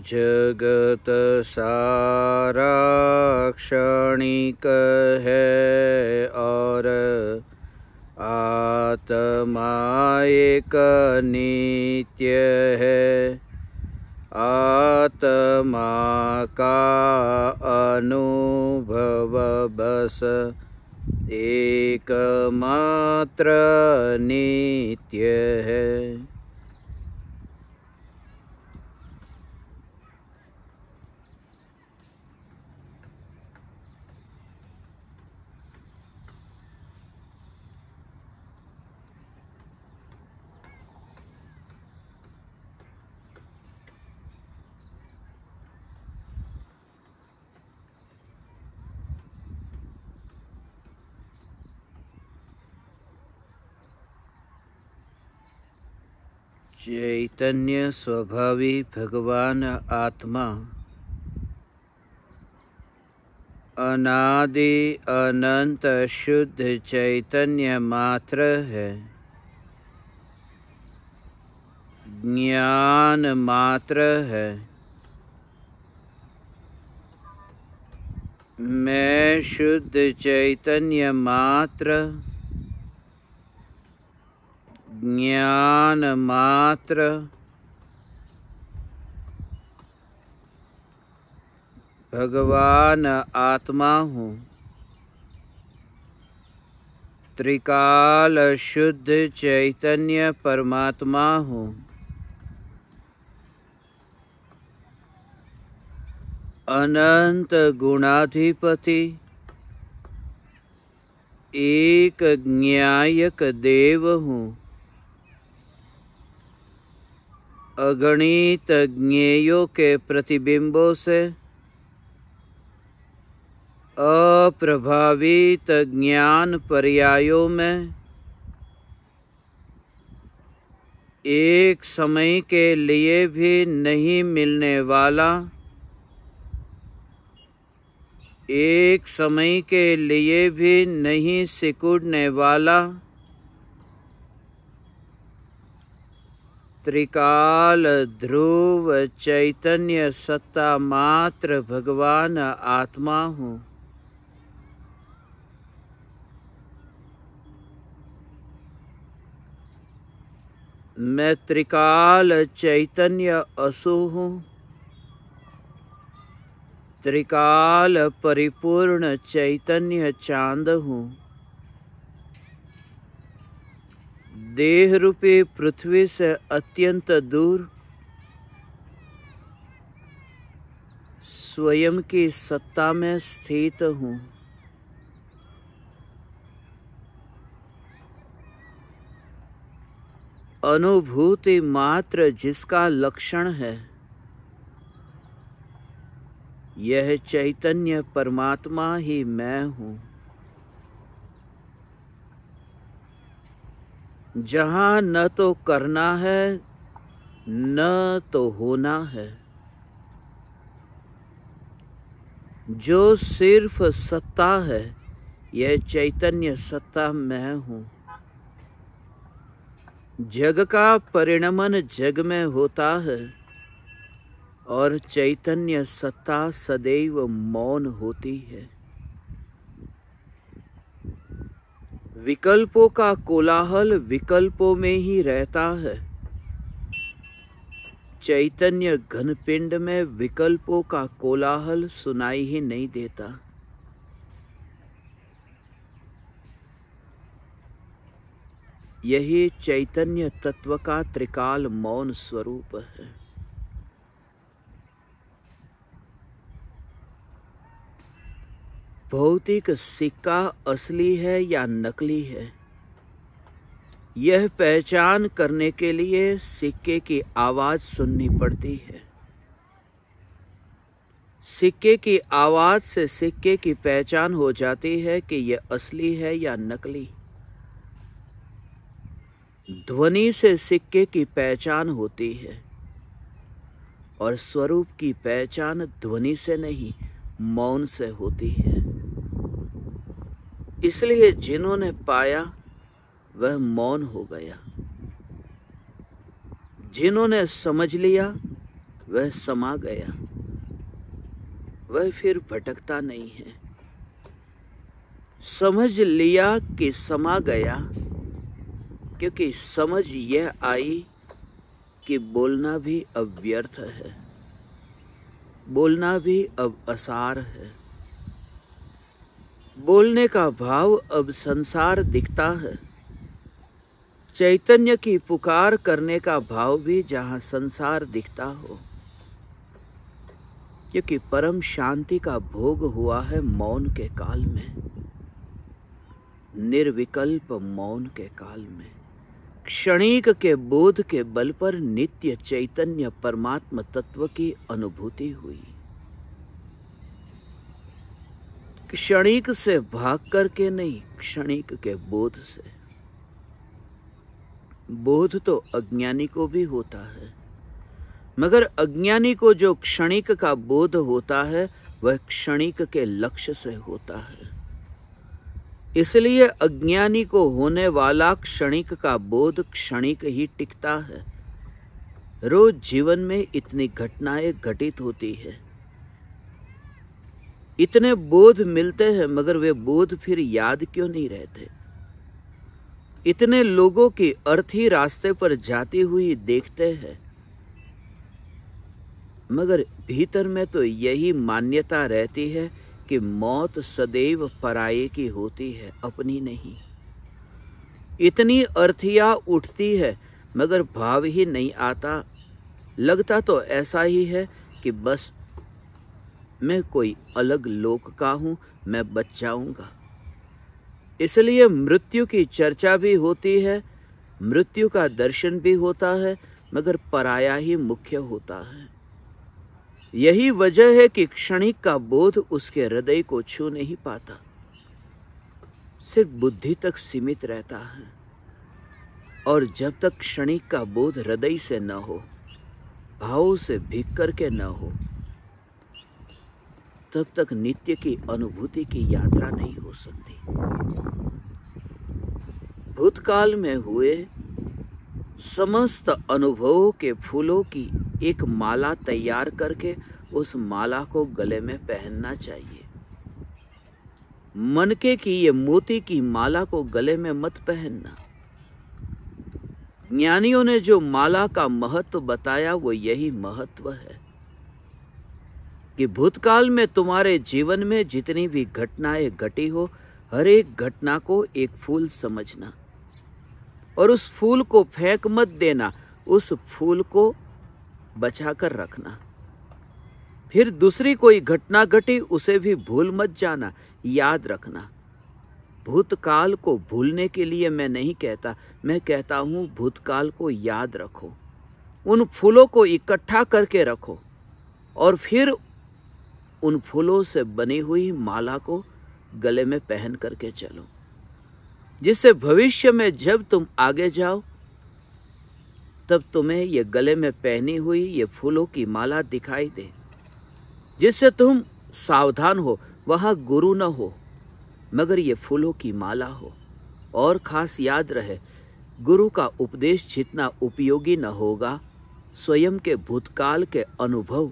जगत सारा क्षणिक है और आत्मा एक नित्य है। आत्मा का अनुभव बस एकमात्र नित्य है। चैतन्य स्वभावी भगवान आत्मा अनादि अनंत शुद्ध चैतन्य मात्र है। ज्ञान मात्र है। मैं शुद्ध चैतन्य मात्र, ज्ञान मात्र, भगवान आत्मा हूँ। त्रिकाल शुद्ध चैतन्य परमात्मा हूँ। अनंत गुणाधिपति एक ज्ञायक देव हूँ। अगणित ज्ञेयों के प्रतिबिंबों से अप्रभावित ज्ञान पर्यायों में एक समय के लिए भी नहीं मिलने वाला, एक समय के लिए भी नहीं सिकुड़ने वाला, त्रिकाल ध्रुव चैतन्य सत्ता मात्र भगवान आत्मा हूँ। मैं त्रिकाल चैतन्य असु हूँ। त्रिकाल परिपूर्ण चैतन्य चांद हूँ। देह रूपी पृथ्वी से अत्यंत दूर स्वयं की सत्ता में स्थित हूँ। अनुभूति मात्र जिसका लक्षण है, यह चैतन्य परमात्मा ही मैं हूँ। जहाँ न तो करना है न तो होना है, जो सिर्फ सत्ता है, यह चैतन्य सत्ता मैं हूँ। जग का परिणमन जग में होता है और चैतन्य सत्ता सदैव मौन होती है। विकल्पों का कोलाहल विकल्पों में ही रहता है। चैतन्य घनपिंड में विकल्पों का कोलाहल सुनाई ही नहीं देता। यही चैतन्य तत्व का त्रिकाल मौन स्वरूप है। भौतिक सिक्का असली है या नकली है, यह पहचान करने के लिए सिक्के की आवाज सुननी पड़ती है। सिक्के की आवाज से सिक्के की पहचान हो जाती है कि यह असली है या नकली। ध्वनि से सिक्के की पहचान होती है। और स्वरूप की पहचान ध्वनि से नहीं, मौन से होती है। इसलिए जिन्होंने पाया वह मौन हो गया, जिन्होंने समझ लिया वह समा गया, वह फिर भटकता नहीं है। समझ लिया कि समा गया, क्योंकि समझ यह आई कि बोलना भी अब व्यर्थ है, बोलना भी अब असार है। बोलने का भाव अब संसार दिखता है। चैतन्य की पुकार करने का भाव भी जहाँ संसार दिखता हो, क्योंकि परम शांति का भोग हुआ है मौन के काल में, निर्विकल्प मौन के काल में। क्षणिक के बोध के बल पर नित्य चैतन्य परमात्म तत्व की अनुभूति हुई। क्षणिक से भाग करके नहीं, क्षणिक के बोध से। बोध तो अज्ञानी को भी होता है, मगर अज्ञानी को जो क्षणिक का बोध होता है वह क्षणिक के लक्ष्य से होता है। इसलिए अज्ञानी को होने वाला क्षणिक का बोध क्षणिक ही टिकता है। रोज जीवन में इतनी घटनाएं घटित होती है, इतने बोध मिलते हैं, मगर वे बोध फिर याद क्यों नहीं रहते? इतने लोगों की अर्थी रास्ते पर जाती हुई देखते हैं, मगर भीतर में तो यही मान्यता रहती है कि मौत सदैव पराये की होती है, अपनी नहीं। इतनी अर्थियां उठती है, मगर भाव ही नहीं आता। लगता तो ऐसा ही है कि बस मैं कोई अलग लोक का हूं, मैं बच जाऊंगा। इसलिए मृत्यु की चर्चा भी होती है, मृत्यु का दर्शन भी होता है, मगर पराया ही मुख्य होता है। यही वजह है कि क्षणिक का बोध उसके हृदय को छू नहीं पाता, सिर्फ बुद्धि तक सीमित रहता है। और जब तक क्षणिक का बोध हृदय से न हो, भावों से भीग करके न हो, तब तक नित्य की अनुभूति की यात्रा नहीं हो सकती। भूतकाल में हुए समस्त अनुभवों के फूलों की एक माला तैयार करके उस माला को गले में पहनना चाहिए। मनके की ये मोती की माला को गले में मत पहनना। ज्ञानियों ने जो माला का महत्व बताया वो यही महत्व है कि भूतकाल में तुम्हारे जीवन में जितनी भी घटनाएं घटी हो, हर एक घटना को एक फूल समझना और उस फूल को फेंक मत देना, उस फूल को बचा कर रखना। फिर दूसरी कोई घटना घटी, उसे भी भूल मत जाना, याद रखना। भूतकाल को भूलने के लिए मैं नहीं कहता, मैं कहता हूं भूतकाल को याद रखो, उन फूलों को इकट्ठा करके रखो और फिर उन फूलों से बनी हुई माला को गले में पहन करके चलो, जिससे भविष्य में जब तुम आगे जाओ तब तुम्हें ये गले में पहनी हुई ये फूलों की माला दिखाई दे, जिससे तुम सावधान हो। वहां गुरु न हो, मगर ये फूलों की माला हो। और खास याद रहे, गुरु का उपदेश जितना उपयोगी न होगा, स्वयं के भूतकाल के अनुभव,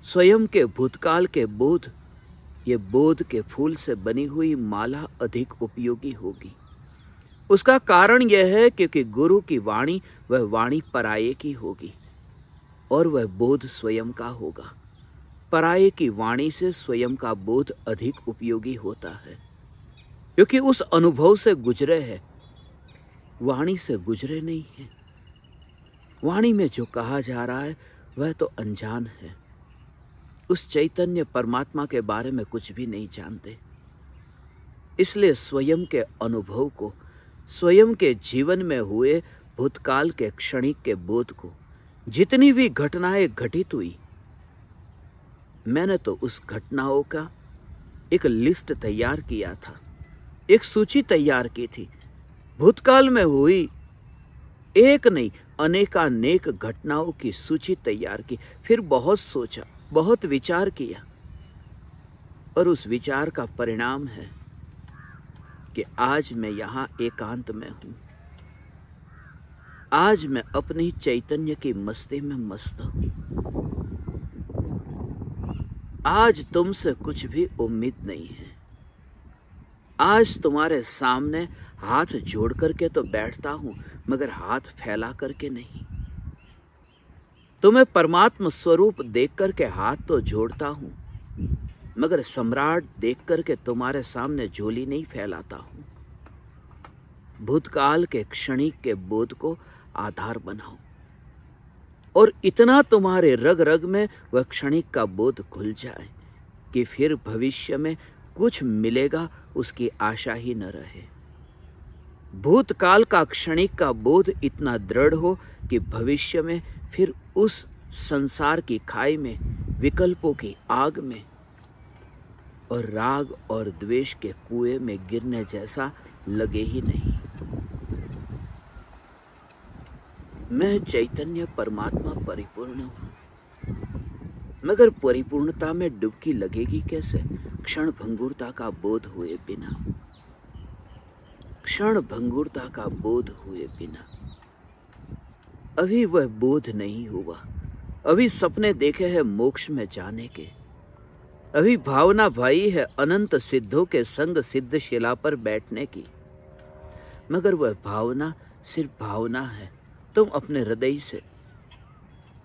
स्वयं के भूतकाल के बोध, ये बोध के फूल से बनी हुई माला अधिक उपयोगी होगी। उसका कारण यह है क्योंकि गुरु की वाणी वह वाणी पराये की होगी और वह बोध स्वयं का होगा। पराये की वाणी से स्वयं का बोध अधिक उपयोगी होता है, क्योंकि उस अनुभव से गुजरे है, वाणी से गुजरे नहीं है। वाणी में जो कहा जा रहा है वह तो अनजान है, उस चैतन्य परमात्मा के बारे में कुछ भी नहीं जानते। इसलिए स्वयं के अनुभव को, स्वयं के जीवन में हुए भूतकाल के क्षणिक के बोध को, जितनी भी घटनाएं घटित हुई, मैंने तो उस घटनाओं का एक लिस्ट तैयार किया था, एक सूची तैयार की थी। भूतकाल में हुई एक नहीं अनेकानेक घटनाओं की सूची तैयार की, फिर बहुत सोचा, बहुत विचार किया, और उस विचार का परिणाम है कि आज मैं यहां एकांत में हूं। आज मैं अपनी चैतन्य की मस्ती में मस्त हूं। आज तुमसे कुछ भी उम्मीद नहीं है। आज तुम्हारे सामने हाथ जोड़ करके तो बैठता हूं, मगर हाथ फैला करके नहीं। तुम्हें परमात्मा स्वरूप देख करके हाथ तो जोड़ता हूं, मगर सम्राट देख करके तुम्हारे सामने झोली नहीं फैलाता हूं। भूतकाल के क्षणिक के बोध को आधार बनाओ, और इतना तुम्हारे रग रग में वह क्षणिक का बोध खुल जाए कि फिर भविष्य में कुछ मिलेगा उसकी आशा ही न रहे। भूतकाल का क्षणिक का बोध इतना दृढ़ हो कि भविष्य में फिर उस संसार की खाई में, विकल्पों की आग में और राग और द्वेष के कुएं में गिरने जैसा लगे ही नहीं। मैं चैतन्य परमात्मा परिपूर्ण हूं, मगर परिपूर्णता में डुबकी लगेगी कैसे? क्षण भंगुरता का बोध हुए बिना, क्षण भंगुरता का बोध हुए बिना। अभी वह बोध नहीं हुआ। अभी सपने देखे हैं मोक्ष में जाने के। अभी भावना भाई है अनंत सिद्धों के संग सिद्ध शिला पर बैठने की, मगर वह भावना सिर्फ भावना है। तुम अपने हृदय से,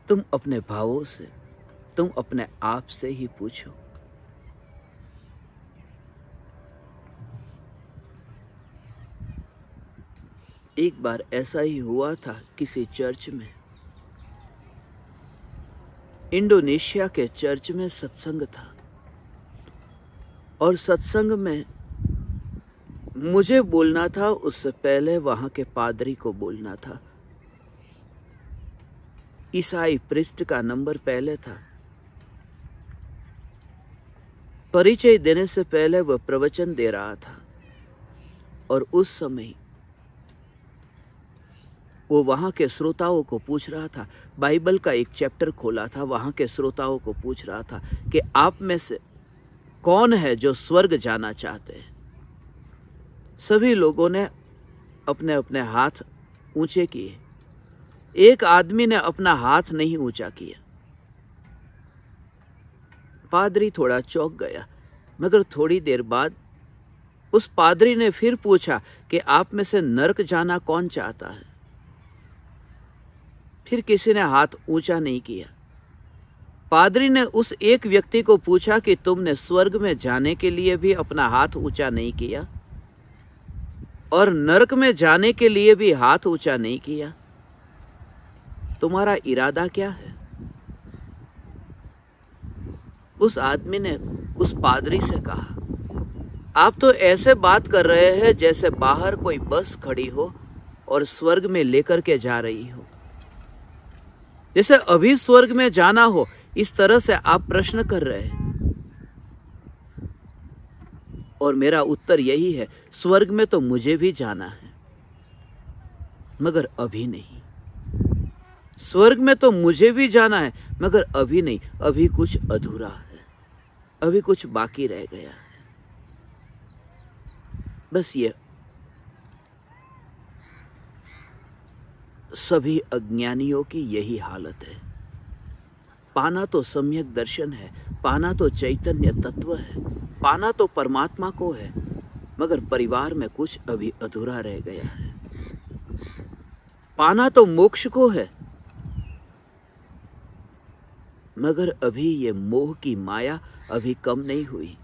तुम अपने भावों से, तुम अपने आप से ही पूछो। एक बार ऐसा ही हुआ था किसी चर्च में, इंडोनेशिया के चर्च में सत्संग था, और सत्संग में मुझे बोलना था, उससे पहले वहां के पादरी को बोलना था। ईसाई पृष्ठ का नंबर पहले था। परिचय देने से पहले वह प्रवचन दे रहा था, और उस समय वो वहां के श्रोताओं को पूछ रहा था, बाइबल का एक चैप्टर खोला था, वहां के श्रोताओं को पूछ रहा था कि आप में से कौन है जो स्वर्ग जाना चाहते हैं? सभी लोगों ने अपने अपने हाथ ऊंचे किए। एक आदमी ने अपना हाथ नहीं ऊंचा किया। पादरी थोड़ा चौंक गया, मगर थोड़ी देर बाद उस पादरी ने फिर पूछा कि आप में से नरक जाना कौन चाहता है? फिर किसी ने हाथ ऊंचा नहीं किया। पादरी ने उस एक व्यक्ति को पूछा कि तुमने स्वर्ग में जाने के लिए भी अपना हाथ ऊंचा नहीं किया, और नरक में जाने के लिए भी हाथ ऊंचा नहीं किया। तुम्हारा इरादा क्या है? उस आदमी ने उस पादरी से कहा, आप तो ऐसे बात कर रहे हैं जैसे बाहर कोई बस खड़ी हो और स्वर्ग में लेकर के जा रही हो, जैसे अभी स्वर्ग में जाना हो, इस तरह से आप प्रश्न कर रहे हैं। और मेरा उत्तर यही है, स्वर्ग में तो मुझे भी जाना है, मगर अभी नहीं। स्वर्ग में तो मुझे भी जाना है, मगर अभी नहीं। अभी कुछ अधूरा है, अभी कुछ बाकी रह गया है। बस ये सभी अज्ञानियों की यही हालत है। पाना तो सम्यक दर्शन है, पाना तो चैतन्य तत्व है, पाना तो परमात्मा को है, मगर परिवार में कुछ अभी अधूरा रह गया है। पाना तो मोक्ष को है, मगर अभी ये मोह की माया अभी कम नहीं हुई।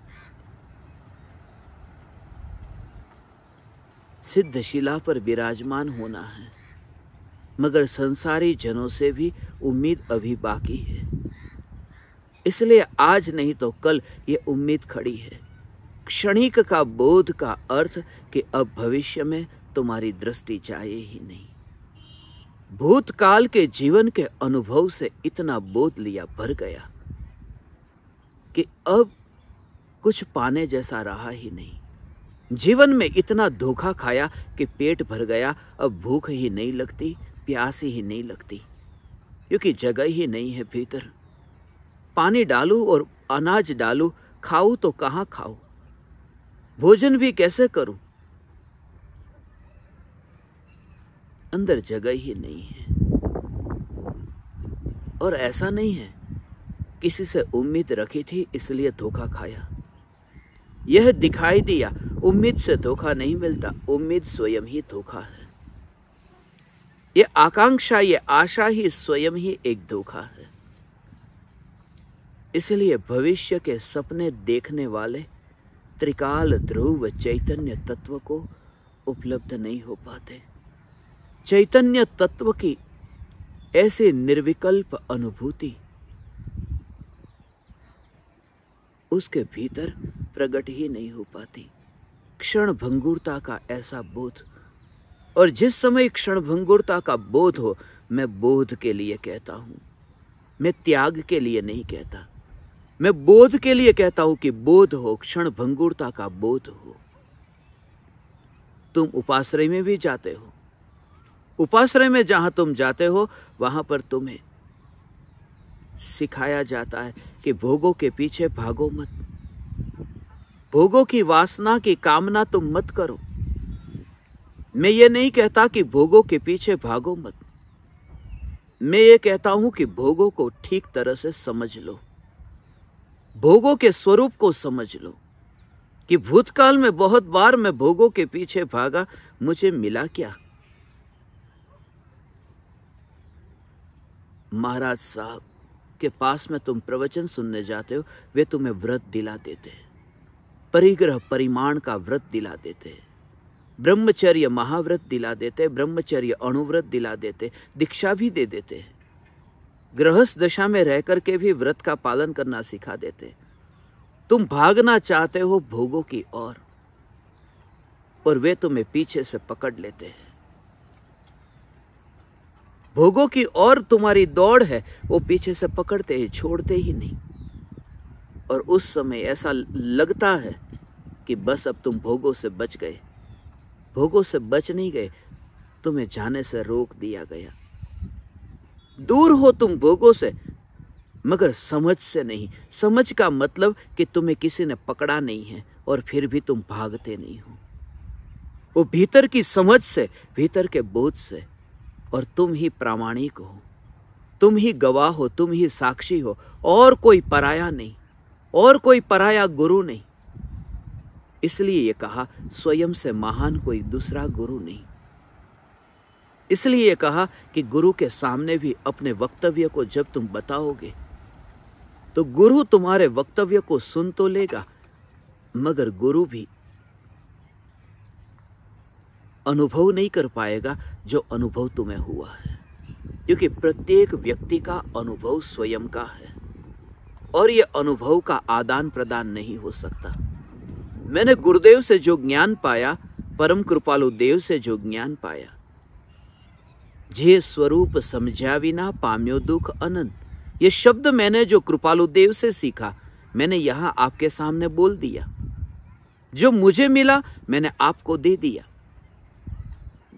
सिद्ध शिला पर विराजमान होना है, मगर संसारी जनों से भी उम्मीद अभी बाकी है। इसलिए आज नहीं तो कल ये उम्मीद खड़ी है। क्षणिक का बोध का अर्थ कि अब भविष्य में तुम्हारी दृष्टि जाए ही नहीं। भूतकाल के जीवन के अनुभव से इतना बोध लिया भर गया कि अब कुछ पाने जैसा रहा ही नहीं। जीवन में इतना धोखा खाया कि पेट भर गया, अब भूख ही नहीं लगती, प्यास ही नहीं लगती, क्योंकि जगह ही नहीं है भीतर। पानी डालूं और अनाज डालूं, खाऊं तो कहां खाऊं, भोजन भी कैसे करूं, अंदर जगह ही नहीं है। और ऐसा नहीं है किसी से उम्मीद रखी थी इसलिए धोखा खाया। यह दिखाई दिया उम्मीद से धोखा नहीं मिलता, उम्मीद स्वयं ही धोखा है। ये आकांक्षा, ये आशा ही स्वयं ही एक धोखा है। इसलिए भविष्य के सपने देखने वाले त्रिकाल ध्रुव चैतन्य तत्व को उपलब्ध नहीं हो पाते। चैतन्य तत्व की ऐसी निर्विकल्प अनुभूति उसके भीतर प्रकट ही नहीं हो पाती। क्षण भंगुरता का ऐसा बोध, और जिस समय क्षण भंगुरता का बोध हो, मैं बोध के लिए कहता हूं, मैं त्याग के लिए नहीं कहता, मैं बोध के लिए कहता हूं कि बोध हो, क्षण भंगुरता का बोध हो। तुम उपाश्रय में भी जाते हो, उपाश्रय में जहां तुम जाते हो वहां पर तुम्हें सिखाया जाता है कि भोगों के पीछे भागो मत, भोगों की वासना की कामना तुम मत करो। मैं ये नहीं कहता कि भोगों के पीछे भागो मत, मैं ये कहता हूं कि भोगों को ठीक तरह से समझ लो, भोगों के स्वरूप को समझ लो कि भूतकाल में बहुत बार मैं भोगों के पीछे भागा, मुझे मिला क्या? महाराज साहब के पास में तुम प्रवचन सुनने जाते हो, वे तुम्हें व्रत दिला देते हैं, परिग्रह परिमाण का व्रत दिला देते हैं, ब्रह्मचर्य महाव्रत दिला देते, ब्रह्मचर्य अणुव्रत दिला देते, दीक्षा भी दे देते हैं, गृहस्थ दशा में रह करके भी व्रत का पालन करना सिखा देते। तुम भागना चाहते हो भोगों की ओर, और वे तुम्हें पीछे से पकड़ लेते हैं। भोगों की ओर तुम्हारी दौड़ है, वो पीछे से पकड़ते ही, छोड़ते ही नहीं। और उस समय ऐसा लगता है कि बस अब तुम भोगों से बच गए। भोगों से बच नहीं गए, तुम्हें जाने से रोक दिया गया। दूर हो तुम भोगों से, मगर समझ से नहीं। समझ का मतलब कि तुम्हें किसी ने पकड़ा नहीं है और फिर भी तुम भागते नहीं हो। वो भीतर की समझ से, भीतर के बोध से, और तुम ही प्रामाणिक हो, तुम ही गवाह हो, तुम ही साक्षी हो, और कोई पराया नहीं, और कोई पराया गुरु नहीं। इसलिए ये कहा स्वयं से महान कोई दूसरा गुरु नहीं। इसलिए ये कहा कि गुरु के सामने भी अपने वक्तव्य को जब तुम बताओगे तो गुरु तुम्हारे वक्तव्य को सुन तो लेगा, मगर गुरु भी अनुभव नहीं कर पाएगा जो अनुभव तुम्हें हुआ है, क्योंकि प्रत्येक व्यक्ति का अनुभव स्वयं का है और यह अनुभव का आदान प्रदान नहीं हो सकता। मैंने गुरुदेव से जो ज्ञान पाया, परम कृपालु देव से जो ज्ञान पाया, जे स्वरूप समझा विना पाम्यो दुख अनंत, ये शब्द मैंने जो कृपालु देव से सीखा, मैंने यहां आपके सामने बोल दिया। जो मुझे मिला मैंने आपको दे दिया,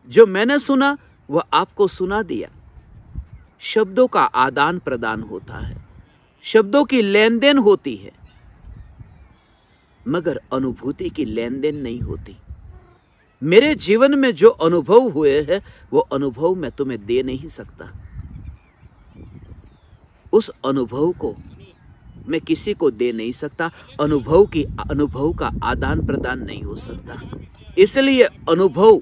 जो मैंने सुना वह आपको सुना दिया। शब्दों का आदान प्रदान होता है, शब्दों की लेन देन होती है, मगर अनुभूति की लेन देन नहीं होती। मेरे जीवन में जो अनुभव हुए हैं वो अनुभव मैं तुम्हें दे नहीं सकता। उस अनुभव को मैं किसी को दे नहीं सकता। अनुभव का आदान प्रदान नहीं हो सकता। इसलिए अनुभव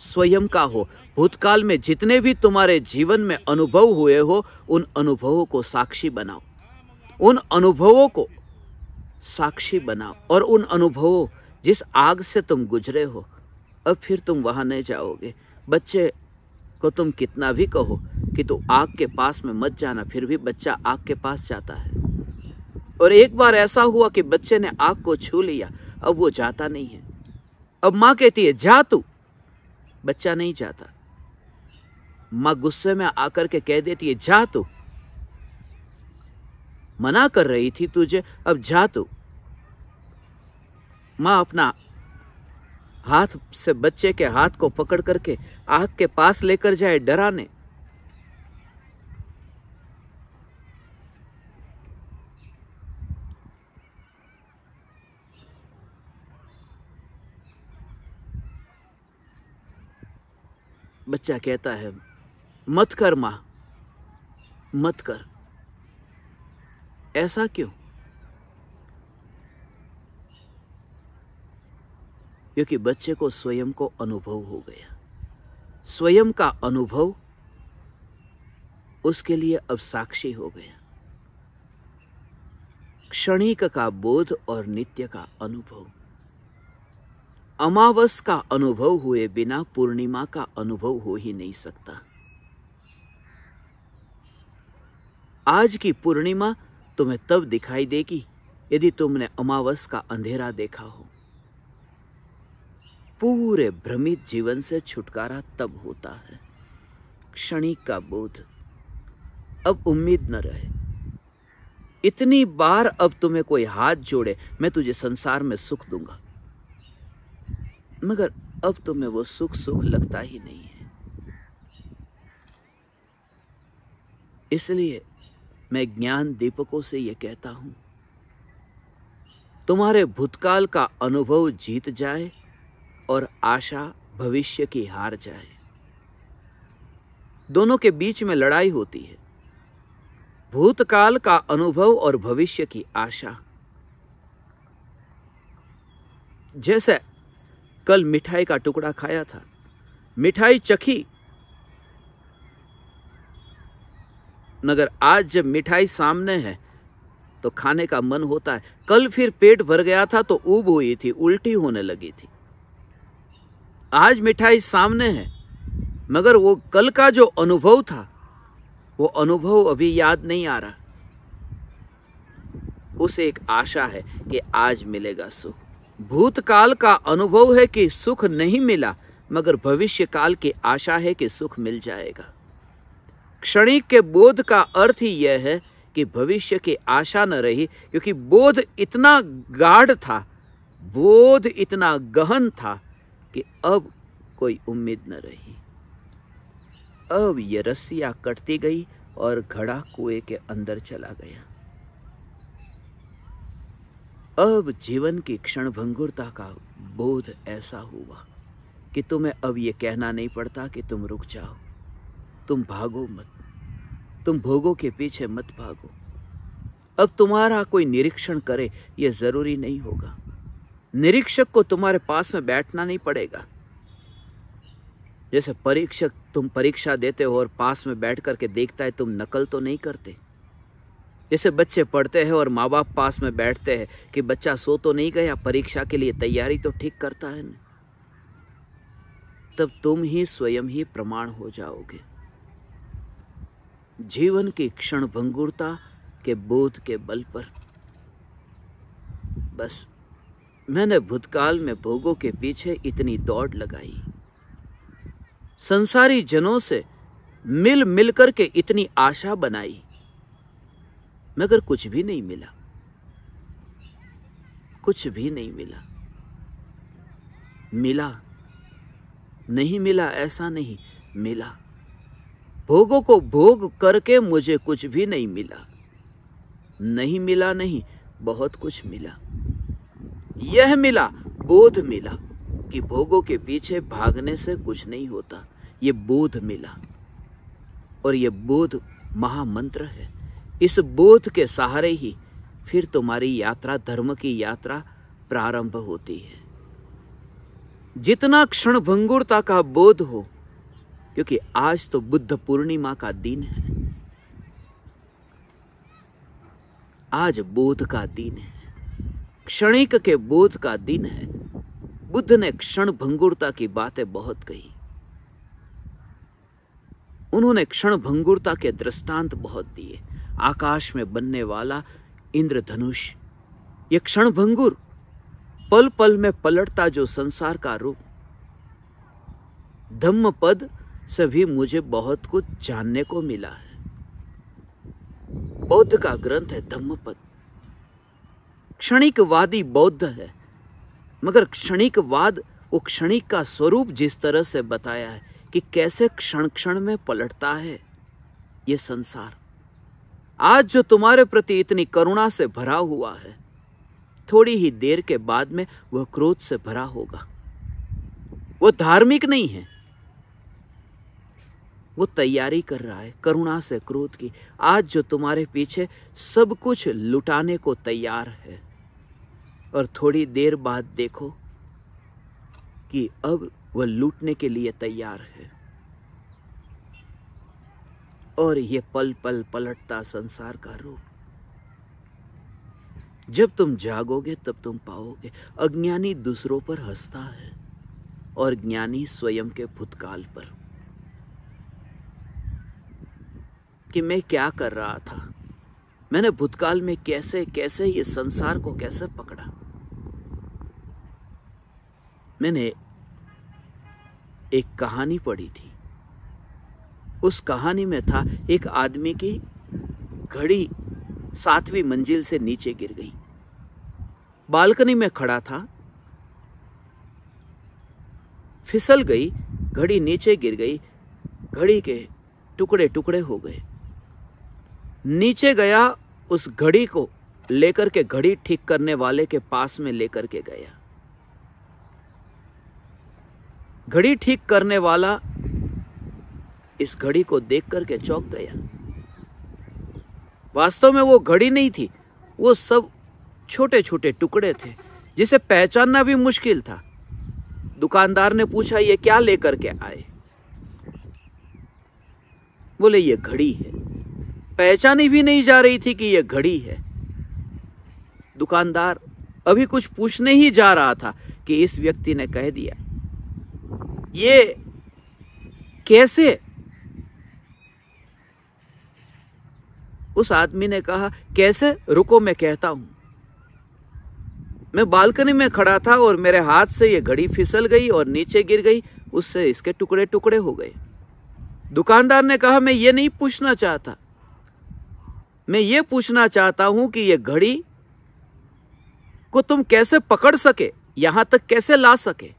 स्वयं का हो। भूतकाल में जितने भी तुम्हारे जीवन में अनुभव हुए हो, उन अनुभवों को साक्षी बनाओ, उन अनुभवों को साक्षी बनाओ, और उन अनुभवों जिस आग से तुम गुजरे हो, अब फिर तुम वहां नहीं जाओगे। बच्चे को तुम कितना भी कहो कि तू आग के पास में मत जाना, फिर भी बच्चा आग के पास जाता है। और एक बार ऐसा हुआ कि बच्चे ने आग को छू लिया, अब वो जाता नहीं है। अब माँ कहती है जा तू, बच्चा नहीं जाता। माँ गुस्से में आकर के कह देती है जा तू, मना कर रही थी तुझे, अब जा तू। माँ अपना हाथ से बच्चे के हाथ को पकड़ करके आग के पास लेकर जाए डराने। बच्चा कहता है मत कर मां, मत कर। ऐसा क्यों? क्योंकि बच्चे को स्वयं को अनुभव हो गया। स्वयं का अनुभव उसके लिए अब साक्षी हो गया। क्षणिक का बोध और नित्य का अनुभव। अमावस का अनुभव हुए बिना पूर्णिमा का अनुभव हो ही नहीं सकता। आज की पूर्णिमा तुम्हें तब दिखाई देगी यदि तुमने अमावस का अंधेरा देखा हो। पूरे भ्रमित जीवन से छुटकारा तब होता है। क्षणिक का बोध। अब उम्मीद न रहे। इतनी बार अब तुम्हें कोई हाथ जोड़े, मैं तुझे संसार में सुख दूंगा, मगर अब तुम्हें वो सुख सुख लगता ही नहीं है। इसलिए मैं ज्ञान दीपकों से ये कहता हूं, तुम्हारे भूतकाल का अनुभव जीत जाए और आशा भविष्य की हार जाए। दोनों के बीच में लड़ाई होती है। भूतकाल का अनुभव और भविष्य की आशा। जैसे कल मिठाई का टुकड़ा खाया था, मिठाई चखी, मगर आज जब मिठाई सामने है तो खाने का मन होता है। कल फिर पेट भर गया था तो ऊब हुई थी, उल्टी होने लगी थी। आज मिठाई सामने है, मगर वो कल का जो अनुभव था वो अनुभव अभी याद नहीं आ रहा। उसे एक आशा है कि आज मिलेगा सुख। भूतकाल का अनुभव है कि सुख नहीं मिला, मगर भविष्य काल की आशा है कि सुख मिल जाएगा। क्षणिक के बोध का अर्थ ही यह है कि भविष्य की आशा न रही, क्योंकि बोध इतना गाढ़ था, बोध इतना गहन था कि अब कोई उम्मीद न रही। अब ये रस्सियां कटती गई और घड़ा कुएं के अंदर चला गया। अब जीवन की क्षणभंगुरता का बोध ऐसा हुआ कि तुम्हें अब ये कहना नहीं पड़ता कि तुम रुक जाओ, तुम भागो मत, तुम भोगों के पीछे मत भागो। अब तुम्हारा कोई निरीक्षण करे ये जरूरी नहीं होगा। निरीक्षक को तुम्हारे पास में बैठना नहीं पड़ेगा। जैसे परीक्षक, तुम परीक्षा देते हो और पास में बैठ करके देखता है, तुम नकल तो नहीं करते। जैसे बच्चे पढ़ते हैं और माँ बाप पास में बैठते हैं कि बच्चा सो तो नहीं गया, परीक्षा के लिए तैयारी तो ठीक करता है ना। तब तुम ही स्वयं ही प्रमाण हो जाओगे। जीवन की क्षणभंगुरता के बोध के बल पर बस मैंने भूतकाल में भोगों के पीछे इतनी दौड़ लगाई, संसारी जनों से मिल मिल करके इतनी आशा बनाई, मगर कुछ भी नहीं मिला, कुछ भी नहीं मिला। मिला नहीं मिला ऐसा नहीं, मिला। भोगों को भोग करके मुझे कुछ भी नहीं मिला। नहीं मिला नहीं, बहुत कुछ मिला। यह मिला, बोध मिला कि भोगों के पीछे भागने से कुछ नहीं होता। ये बोध मिला और ये बोध महामंत्र है। इस बोध के सहारे ही फिर तुम्हारी यात्रा, धर्म की यात्रा प्रारंभ होती है। जितना क्षणभंगुरता का बोध हो, क्योंकि आज तो बुद्ध पूर्णिमा का दिन है, आज बोध का दिन है, क्षणिक के बोध का दिन है। बुद्ध ने क्षणभंगुरता की बातें बहुत कही। उन्होंने क्षणभंगुरता के दृष्टांत बहुत दिए। आकाश में बनने वाला इंद्रधनुष, ये क्षणभंगुर, पल पल में पलटता जो संसार का रूप। धम्मपद से भी मुझे बहुत कुछ जानने को मिला है। बौद्ध का ग्रंथ है धम्मपद। क्षणिकवादी बौद्ध है, मगर क्षणिकवाद वो क्षणिक का स्वरूप जिस तरह से बताया है कि कैसे क्षण क्षण में पलटता है ये संसार, आज जो तुम्हारे प्रति इतनी करुणा से भरा हुआ है, थोड़ी ही देर के बाद में वह क्रोध से भरा होगा। वो धार्मिक नहीं है, वो तैयारी कर रहा है करुणा से क्रोध की। आज जो तुम्हारे पीछे सब कुछ लुटाने को तैयार है, और थोड़ी देर बाद देखो कि अब वह लूटने के लिए तैयार है। और ये पल पल पलटता संसार का रूप, जब तुम जागोगे तब तुम पाओगे। अज्ञानी दूसरों पर हंसता है और ज्ञानी स्वयं के भूतकाल पर, कि मैं क्या कर रहा था, मैंने भूतकाल में कैसे कैसे ये संसार को कैसे पकड़ा। मैंने एक कहानी पढ़ी थी, उस कहानी में था एक आदमी की घड़ी 7वीं मंजिल से नीचे गिर गई। बालकनी में खड़ा था, फिसल गई, घड़ी नीचे गिर गई, घड़ी के टुकड़े टुकड़े हो गए। नीचे गया, उस घड़ी को लेकर के घड़ी ठीक करने वाले के पास में लेकर के गया। घड़ी ठीक करने वाला इस घड़ी को देख करके चौंक गया। वास्तव में वो घड़ी नहीं थी, वो सब छोटे छोटे टुकड़े थे जिसे पहचानना भी मुश्किल था। दुकानदार ने पूछा, ये क्या लेकर के आए? बोले, ये घड़ी है। पहचानी भी नहीं जा रही थी कि ये घड़ी है। दुकानदार अभी कुछ पूछने ही जा रहा था कि इस व्यक्ति ने कह दिया, ये कैसे? उस आदमी ने कहा, कैसे? रुको मैं कहता हूं। मैं बालकनी में खड़ा था और मेरे हाथ से ये घड़ी फिसल गई और नीचे गिर गई, उससे इसके टुकड़े टुकड़े हो गए। दुकानदार ने कहा, मैं ये नहीं पूछना चाहता, मैं ये पूछना चाहता हूं कि ये घड़ी को तुम कैसे पकड़ सके, यहां तक कैसे ला सके?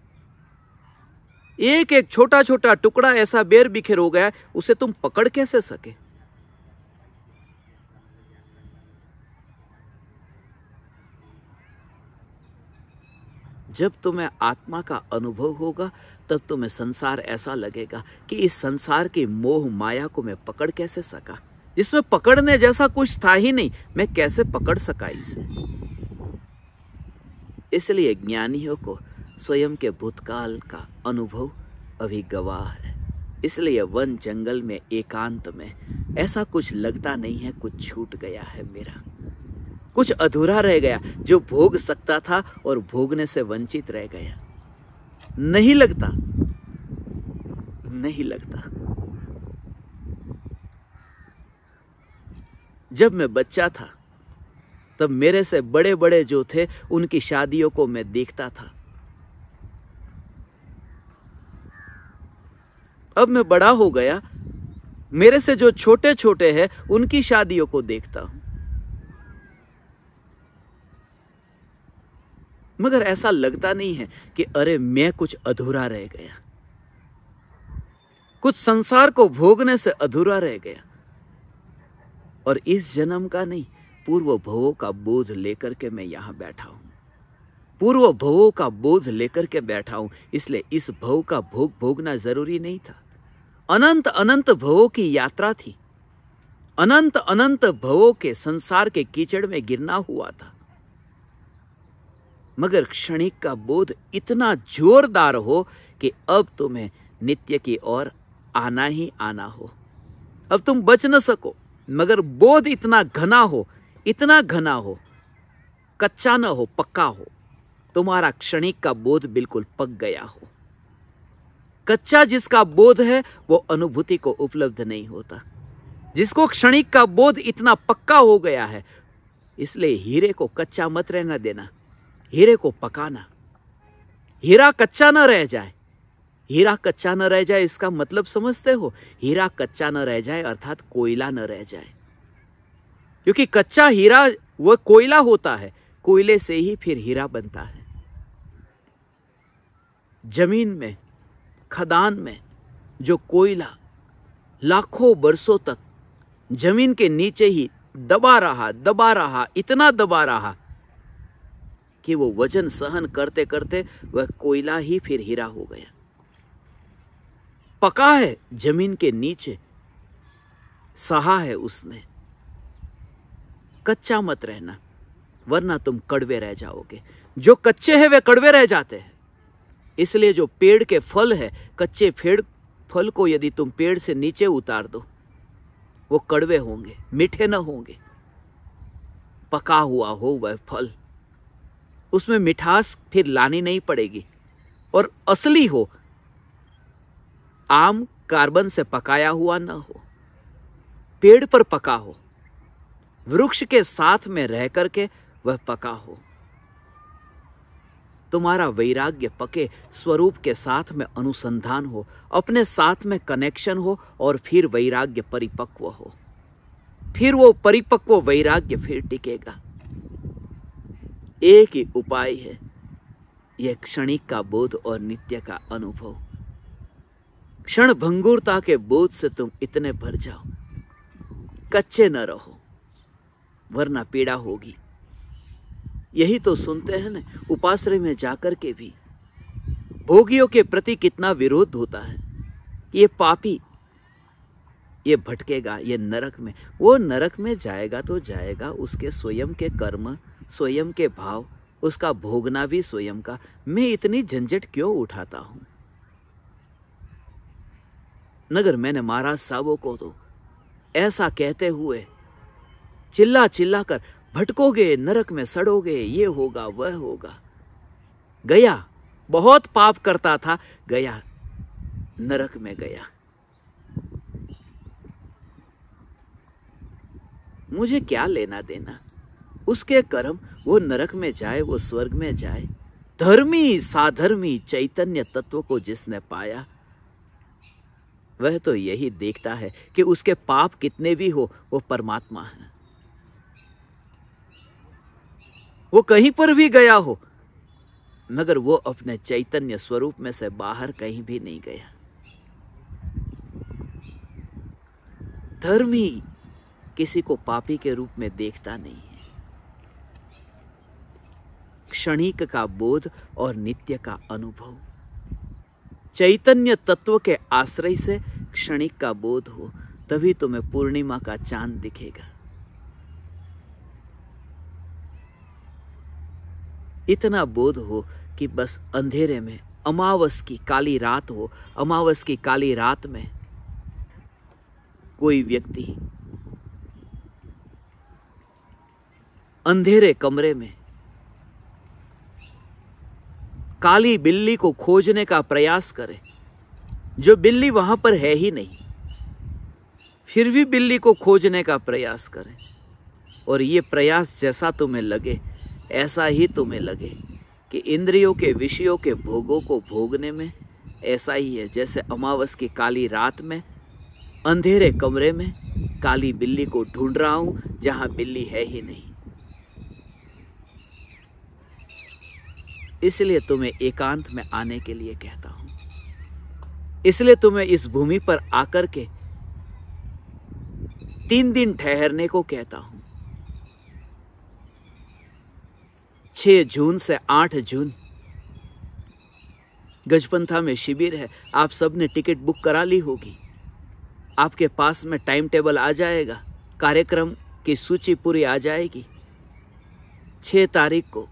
एक एक छोटा छोटा टुकड़ा ऐसा बेर बिखेर हो गया, उसे तुम पकड़ कैसे सके? जब तुम्हें आत्मा का अनुभव होगा तब तुम्हें संसार ऐसा लगेगा कि इस संसार की मोह माया को मैं पकड़ कैसे सका, जिसमें पकड़ने जैसा कुछ था ही नहीं, मैं कैसे पकड़ सका इसे। इसलिए ज्ञानियों को स्वयं के भूतकाल का अनुभव अभी गवाह है। इसलिए वन जंगल में एकांत में ऐसा कुछ लगता नहीं है कुछ छूट गया है मेरा, कुछ अधूरा रह गया, जो भोग सकता था और भोगने से वंचित रह गया। नहीं लगता, नहीं लगता। जब मैं बच्चा था तब मेरे से बड़े बड़े जो थे उनकी शादियों को मैं देखता था। अब मैं बड़ा हो गया, मेरे से जो छोटे छोटे हैं उनकी शादियों को देखता हूं, मगर ऐसा लगता नहीं है कि अरे मैं कुछ अधूरा रह गया, कुछ संसार को भोगने से अधूरा रह गया। और इस जन्म का नहीं, पूर्व भवों का बोझ लेकर के मैं यहां बैठा हूं, पूर्व भवों का बोझ लेकर के बैठा हूं। इसलिए इस भव का भोग भोगना जरूरी नहीं था। अनंत अनंत भवों की यात्रा थी, अनंत अनंत भवों के संसार के कीचड़ में गिरना हुआ था, मगर क्षणिक का बोध इतना जोरदार हो कि अब तुम्हें नित्य की ओर आना ही आना हो। अब तुम बच न सको, मगर बोध इतना घना हो, इतना घना हो, कच्चा न हो, पक्का हो। तुम्हारा क्षणिक का बोध बिल्कुल पक गया हो। कच्चा जिसका बोध है वो अनुभूति को उपलब्ध नहीं होता। जिसको क्षणिक का बोध इतना पक्का हो गया है, इसलिए हीरे को कच्चा मत रहना देना, हीरे को पकाना। हीरा कच्चा न रह जाए, हीरा कच्चा न रह जाए इसका मतलब समझते हो? हीरा कच्चा न रह जाए अर्थात कोयला न रह जाए, क्योंकि कच्चा हीरा वह कोयला होता है, कोयले से ही फिर हीरा बनता है। जमीन में, खदान में जो कोयला लाखों बरसों तक जमीन के नीचे ही दबा रहा, इतना दबा रहा कि वो वजन सहन करते करते वह कोयला ही फिर हीरा हो गया। पका है जमीन के नीचे, सहा है उसने। कच्चा मत रहना, वरना तुम कड़वे रह जाओगे। जो कच्चे हैं वे कड़वे रह जाते हैं। इसलिए जो पेड़ के फल है, कच्चे फल को यदि तुम पेड़ से नीचे उतार दो, वो कड़वे होंगे, मीठे न होंगे। पका हुआ हो वह फल, उसमें मिठास फिर लानी नहीं पड़ेगी। और असली हो, आम कार्बन से पकाया हुआ न हो, पेड़ पर पका हो, वृक्ष के साथ में रह करके वह पका हो। तुम्हारा वैराग्य पके स्वरूप के साथ में अनुसंधान हो, अपने साथ में कनेक्शन हो, और फिर वैराग्य परिपक्व हो। फिर वो परिपक्व वैराग्य फिर टिकेगा। एक ही उपाय है, यह क्षणिक का बोध और नित्य का अनुभव। क्षण भंगुरता के बोध से तुम इतने भर जाओ, कच्चे न रहो, वरना पीड़ा होगी। यही तो सुनते हैं ना उपाश्रय में जाकर के भी, भोगियों के प्रति कितना विरोध होता है। ये पापी, ये भटकेगा, ये नरक में। वो नरक में जाएगा तो जाएगा, उसके स्वयं के कर्म, स्वयं के भाव, उसका भोगना भी स्वयं का। मैं इतनी झंझट क्यों उठाता हूं? मगर मैंने महाराज साहबों को तो ऐसा कहते हुए चिल्ला चिल्ला कर, भटकोगे, नरक में सड़ोगे, ये होगा वह होगा। गया, बहुत पाप करता था, गया, नरक में गया। मुझे क्या लेना देना, उसके कर्म, वो नरक में जाए, वो स्वर्ग में जाए। धर्मी साधर्मी चैतन्य तत्व को जिसने पाया, वह तो यही देखता है कि उसके पाप कितने भी हो, वो परमात्मा है। वो कहीं पर भी गया हो, मगर वो अपने चैतन्य स्वरूप में से बाहर कहीं भी नहीं गया। धर्मी किसी को पापी के रूप में देखता नहीं है। क्षणिक का बोध और नित्य का अनुभव, चैतन्य तत्व के आश्रय से क्षणिक का बोध हो, तभी तुम्हें पूर्णिमा का चांद दिखेगा। इतना बोध हो कि बस अंधेरे में, अमावस की काली रात हो, अमावस की काली रात में कोई व्यक्ति अंधेरे कमरे में काली बिल्ली को खोजने का प्रयास करे, जो बिल्ली वहां पर है ही नहीं, फिर भी बिल्ली को खोजने का प्रयास करे। और ये प्रयास जैसा तुम्हें लगे, ऐसा ही तुम्हें लगे कि इंद्रियों के विषयों के भोगों को भोगने में ऐसा ही है जैसे अमावस की काली रात में अंधेरे कमरे में काली बिल्ली को ढूंढ रहा हूं, जहां बिल्ली है ही नहीं। इसलिए तुम्हें एकांत में आने के लिए कहता हूं, इसलिए तुम्हें इस भूमि पर आकर के 3 दिन ठहरने को कहता हूं। 6 जून से 8 जून गजपंथा में शिविर है। आप सब ने टिकट बुक करा ली होगी, आपके पास में टाइम टेबल आ जाएगा, कार्यक्रम की सूची पूरी आ जाएगी। 6 तारीख को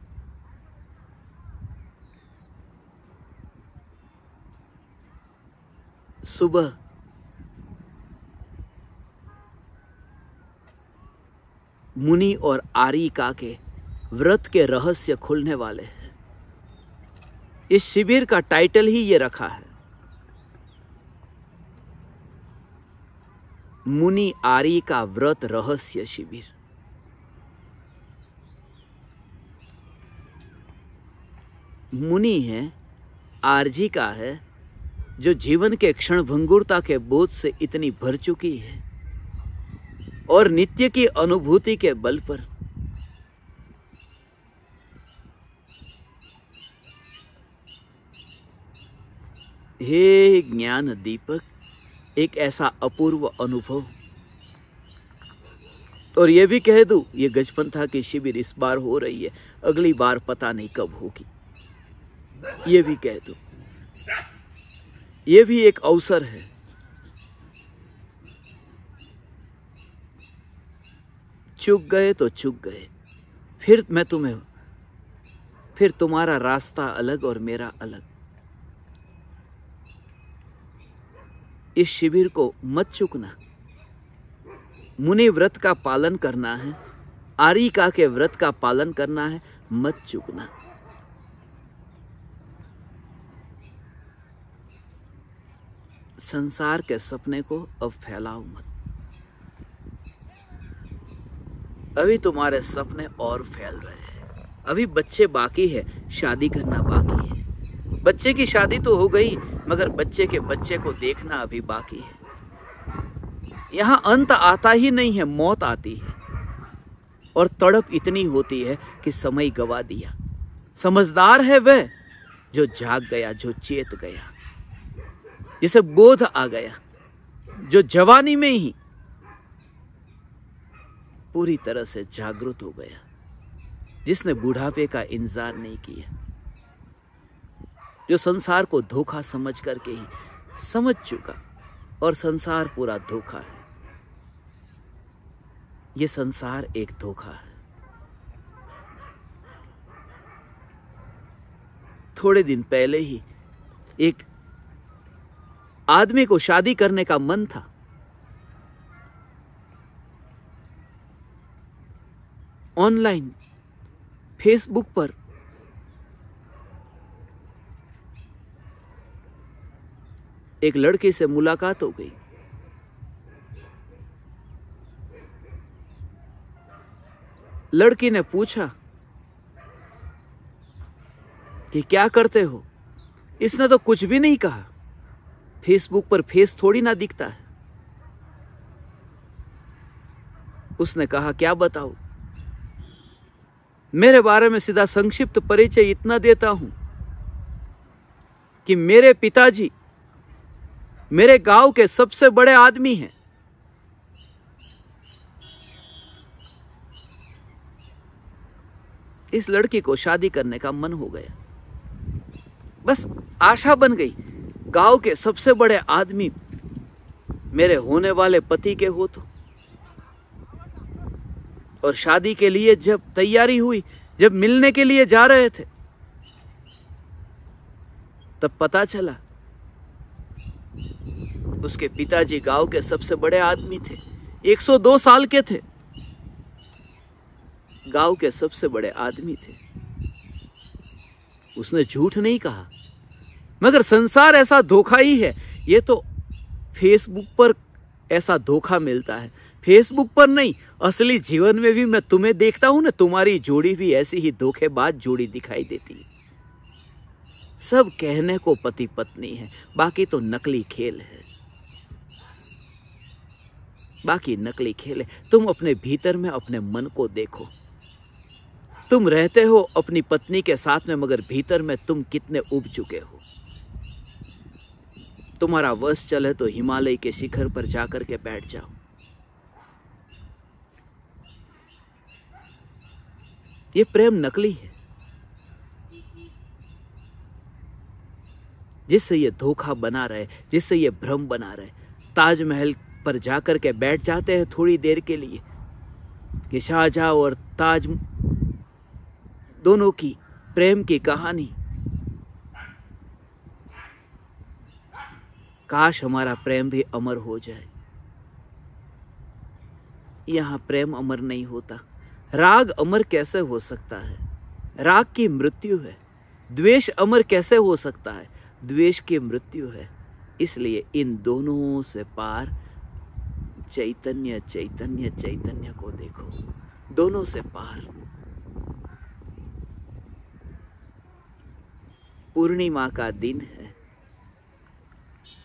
सुबह मुनि और आरिका के व्रत के रहस्य खुलने वाले हैं। इस शिविर का टाइटल ही ये रखा है, मुनि आरिका व्रत रहस्य शिविर। मुनि है, आर्जिका है, जो जीवन के क्षण भंगुरता के बोध से इतनी भर चुकी है और नित्य की अनुभूति के बल पर हे ज्ञान दीपक, एक ऐसा अपूर्व अनुभव। और ये भी कह दूं, ये गजपंथा की शिविर इस बार हो रही है, अगली बार पता नहीं कब होगी। ये भी कह दूं, ये भी एक अवसर है। चूक गए तो चूक गए, फिर तुम्हारा रास्ता अलग और मेरा अलग। इस शिविर को मत चूकना। मुनि व्रत का पालन करना है, आरिका के व्रत का पालन करना है, मत चूकना। संसार के सपने को अब फैलाओ मत। अभी तुम्हारे सपने और फैल रहे हैं। अभी बच्चे बाकी है, शादी करना बाकी है। बच्चे की शादी तो हो गई, मगर बच्चे के बच्चे को देखना अभी बाकी है। यहां अंत आता ही नहीं है, मौत आती है। और तड़प इतनी होती है कि समय गवा दिया। समझदार है वह जो जाग गया, जो चेत गया, जिसे बोध आ गया, जो जवानी में ही पूरी तरह से जागृत हो गया, जिसने बुढ़ापे का इंतजार नहीं किया, जो संसार को धोखा समझ करके ही समझ चुका। और संसार पूरा धोखा है। ये संसार एक धोखा है। थोड़े दिन पहले ही एक आदमी को शादी करने का मन था। ऑनलाइन फेसबुक पर एक लड़के से मुलाकात हो गई। लड़की ने पूछा कि क्या करते हो। इसने तो कुछ भी नहीं कहा। फेसबुक पर फेस थोड़ी ना दिखता है। उसने कहा क्या बताऊं। मेरे बारे में सीधा संक्षिप्त परिचय इतना देता हूं कि मेरे पिताजी मेरे गांव के सबसे बड़े आदमी हैं। इस लड़की को शादी करने का मन हो गया। बस आशा बन गई, गांव के सबसे बड़े आदमी मेरे होने वाले पति के हो तो। और शादी के लिए जब तैयारी हुई, जब मिलने के लिए जा रहे थे, तब पता चला उसके पिताजी गांव के सबसे बड़े आदमी थे। 102 साल के थे, गांव के सबसे बड़े आदमी थे। उसने झूठ नहीं कहा, मगर संसार ऐसा धोखा ही है। ये तो फेसबुक पर ऐसा धोखा मिलता है। फेसबुक पर नहीं, असली जीवन में भी मैं तुम्हें देखता हूं ना, तुम्हारी जोड़ी भी ऐसी ही धोखेबाज जोड़ी दिखाई देती है। सब कहने को पति पत्नी है, बाकी तो नकली खेल है। बाकी नकली खेल है। तुम अपने भीतर में अपने मन को देखो। तुम रहते हो अपनी पत्नी के साथ में, मगर भीतर में तुम कितने उब चुके हो। तुम्हारा वश चले तो हिमालय के शिखर पर जाकर के बैठ जाओ। ये प्रेम नकली है, जिससे ये धोखा बना रहे, जिससे ये भ्रम बना रहे। ताजमहल पर जाकर के बैठ जाते हैं थोड़ी देर के लिए कि शाहजहां और ताज दोनों की प्रेम की कहानी। काश हमारा प्रेम भी अमर हो जाए। यहां प्रेम अमर नहीं होता। राग अमर कैसे हो सकता है? राग की मृत्यु है। द्वेष अमर कैसे हो सकता है? द्वेष की मृत्यु है। इसलिए इन दोनों से पार चैतन्य चैतन्य चैतन्य को देखो। दोनों से पार। पूर्णिमा का दिन है।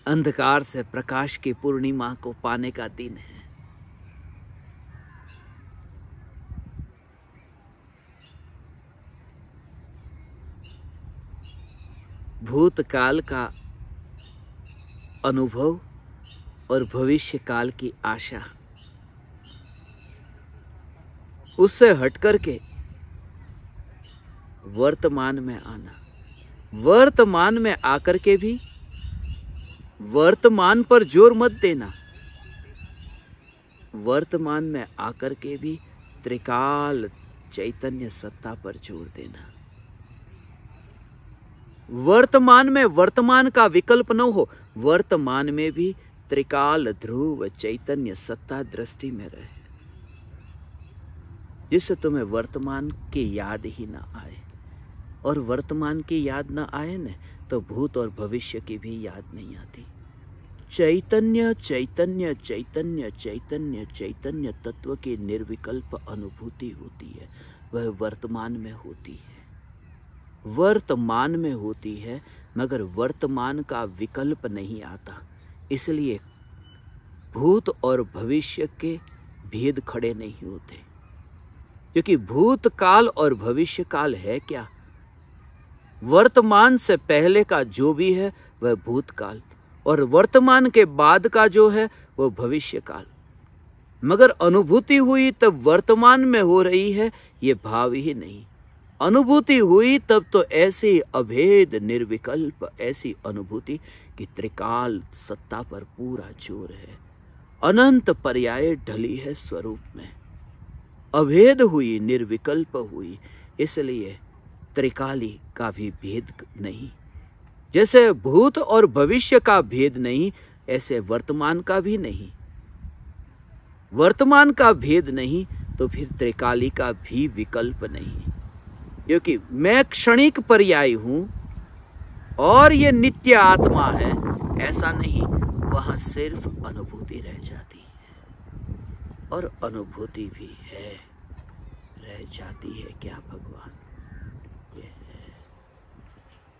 अंधकार से प्रकाश की पूर्णिमा को पाने का दिन है। भूतकाल का अनुभव और भविष्य काल की आशा, उससे हट करके वर्तमान में आना, वर्तमान में आकर के भी वर्तमान पर जोर मत देना, वर्तमान में आकर के भी त्रिकाल चैतन्य सत्ता पर जोर देना। वर्तमान में वर्तमान का विकल्प न हो, वर्तमान में भी त्रिकाल ध्रुव चैतन्य सत्ता दृष्टि में रहे, जिससे तुम्हें वर्तमान की याद ही ना आए। और वर्तमान की याद ना आए न तो भूत और भविष्य की भी याद नहीं आती। चैतन्य चैतन्य चैतन्य चैतन्य चैतन्य तत्व की निर्विकल्प अनुभूति होती है, वह वर्तमान में होती है, वर्तमान में होती है, मगर वर्तमान का विकल्प नहीं आता। इसलिए भूत और भविष्य के भेद खड़े नहीं होते, क्योंकि भूतकाल और भविष्य काल है क्या? वर्तमान से पहले का जो भी है वह भूतकाल, और वर्तमान के बाद का जो है वह भविष्य काल। मगर अनुभूति हुई तब वर्तमान में हो रही है, ये भाव ही नहीं। अनुभूति हुई तब तो ऐसी अभेद निर्विकल्प ऐसी अनुभूति कि त्रिकाल सत्ता पर पूरा जोर है, अनंत पर्याय ढली है स्वरूप में, अभेद हुई, निर्विकल्प हुई। इसलिए त्रिकाली का भी भेद नहीं। जैसे भूत और भविष्य का भेद नहीं, ऐसे वर्तमान का भी नहीं। वर्तमान का भेद नहीं तो फिर त्रिकाली का भी विकल्प नहीं, क्योंकि मैं क्षणिक पर्याय हूं और ये नित्य आत्मा है, ऐसा नहीं। वहां सिर्फ अनुभूति रह जाती है, और अनुभूति भी है, रह जाती है क्या भगवान? ये है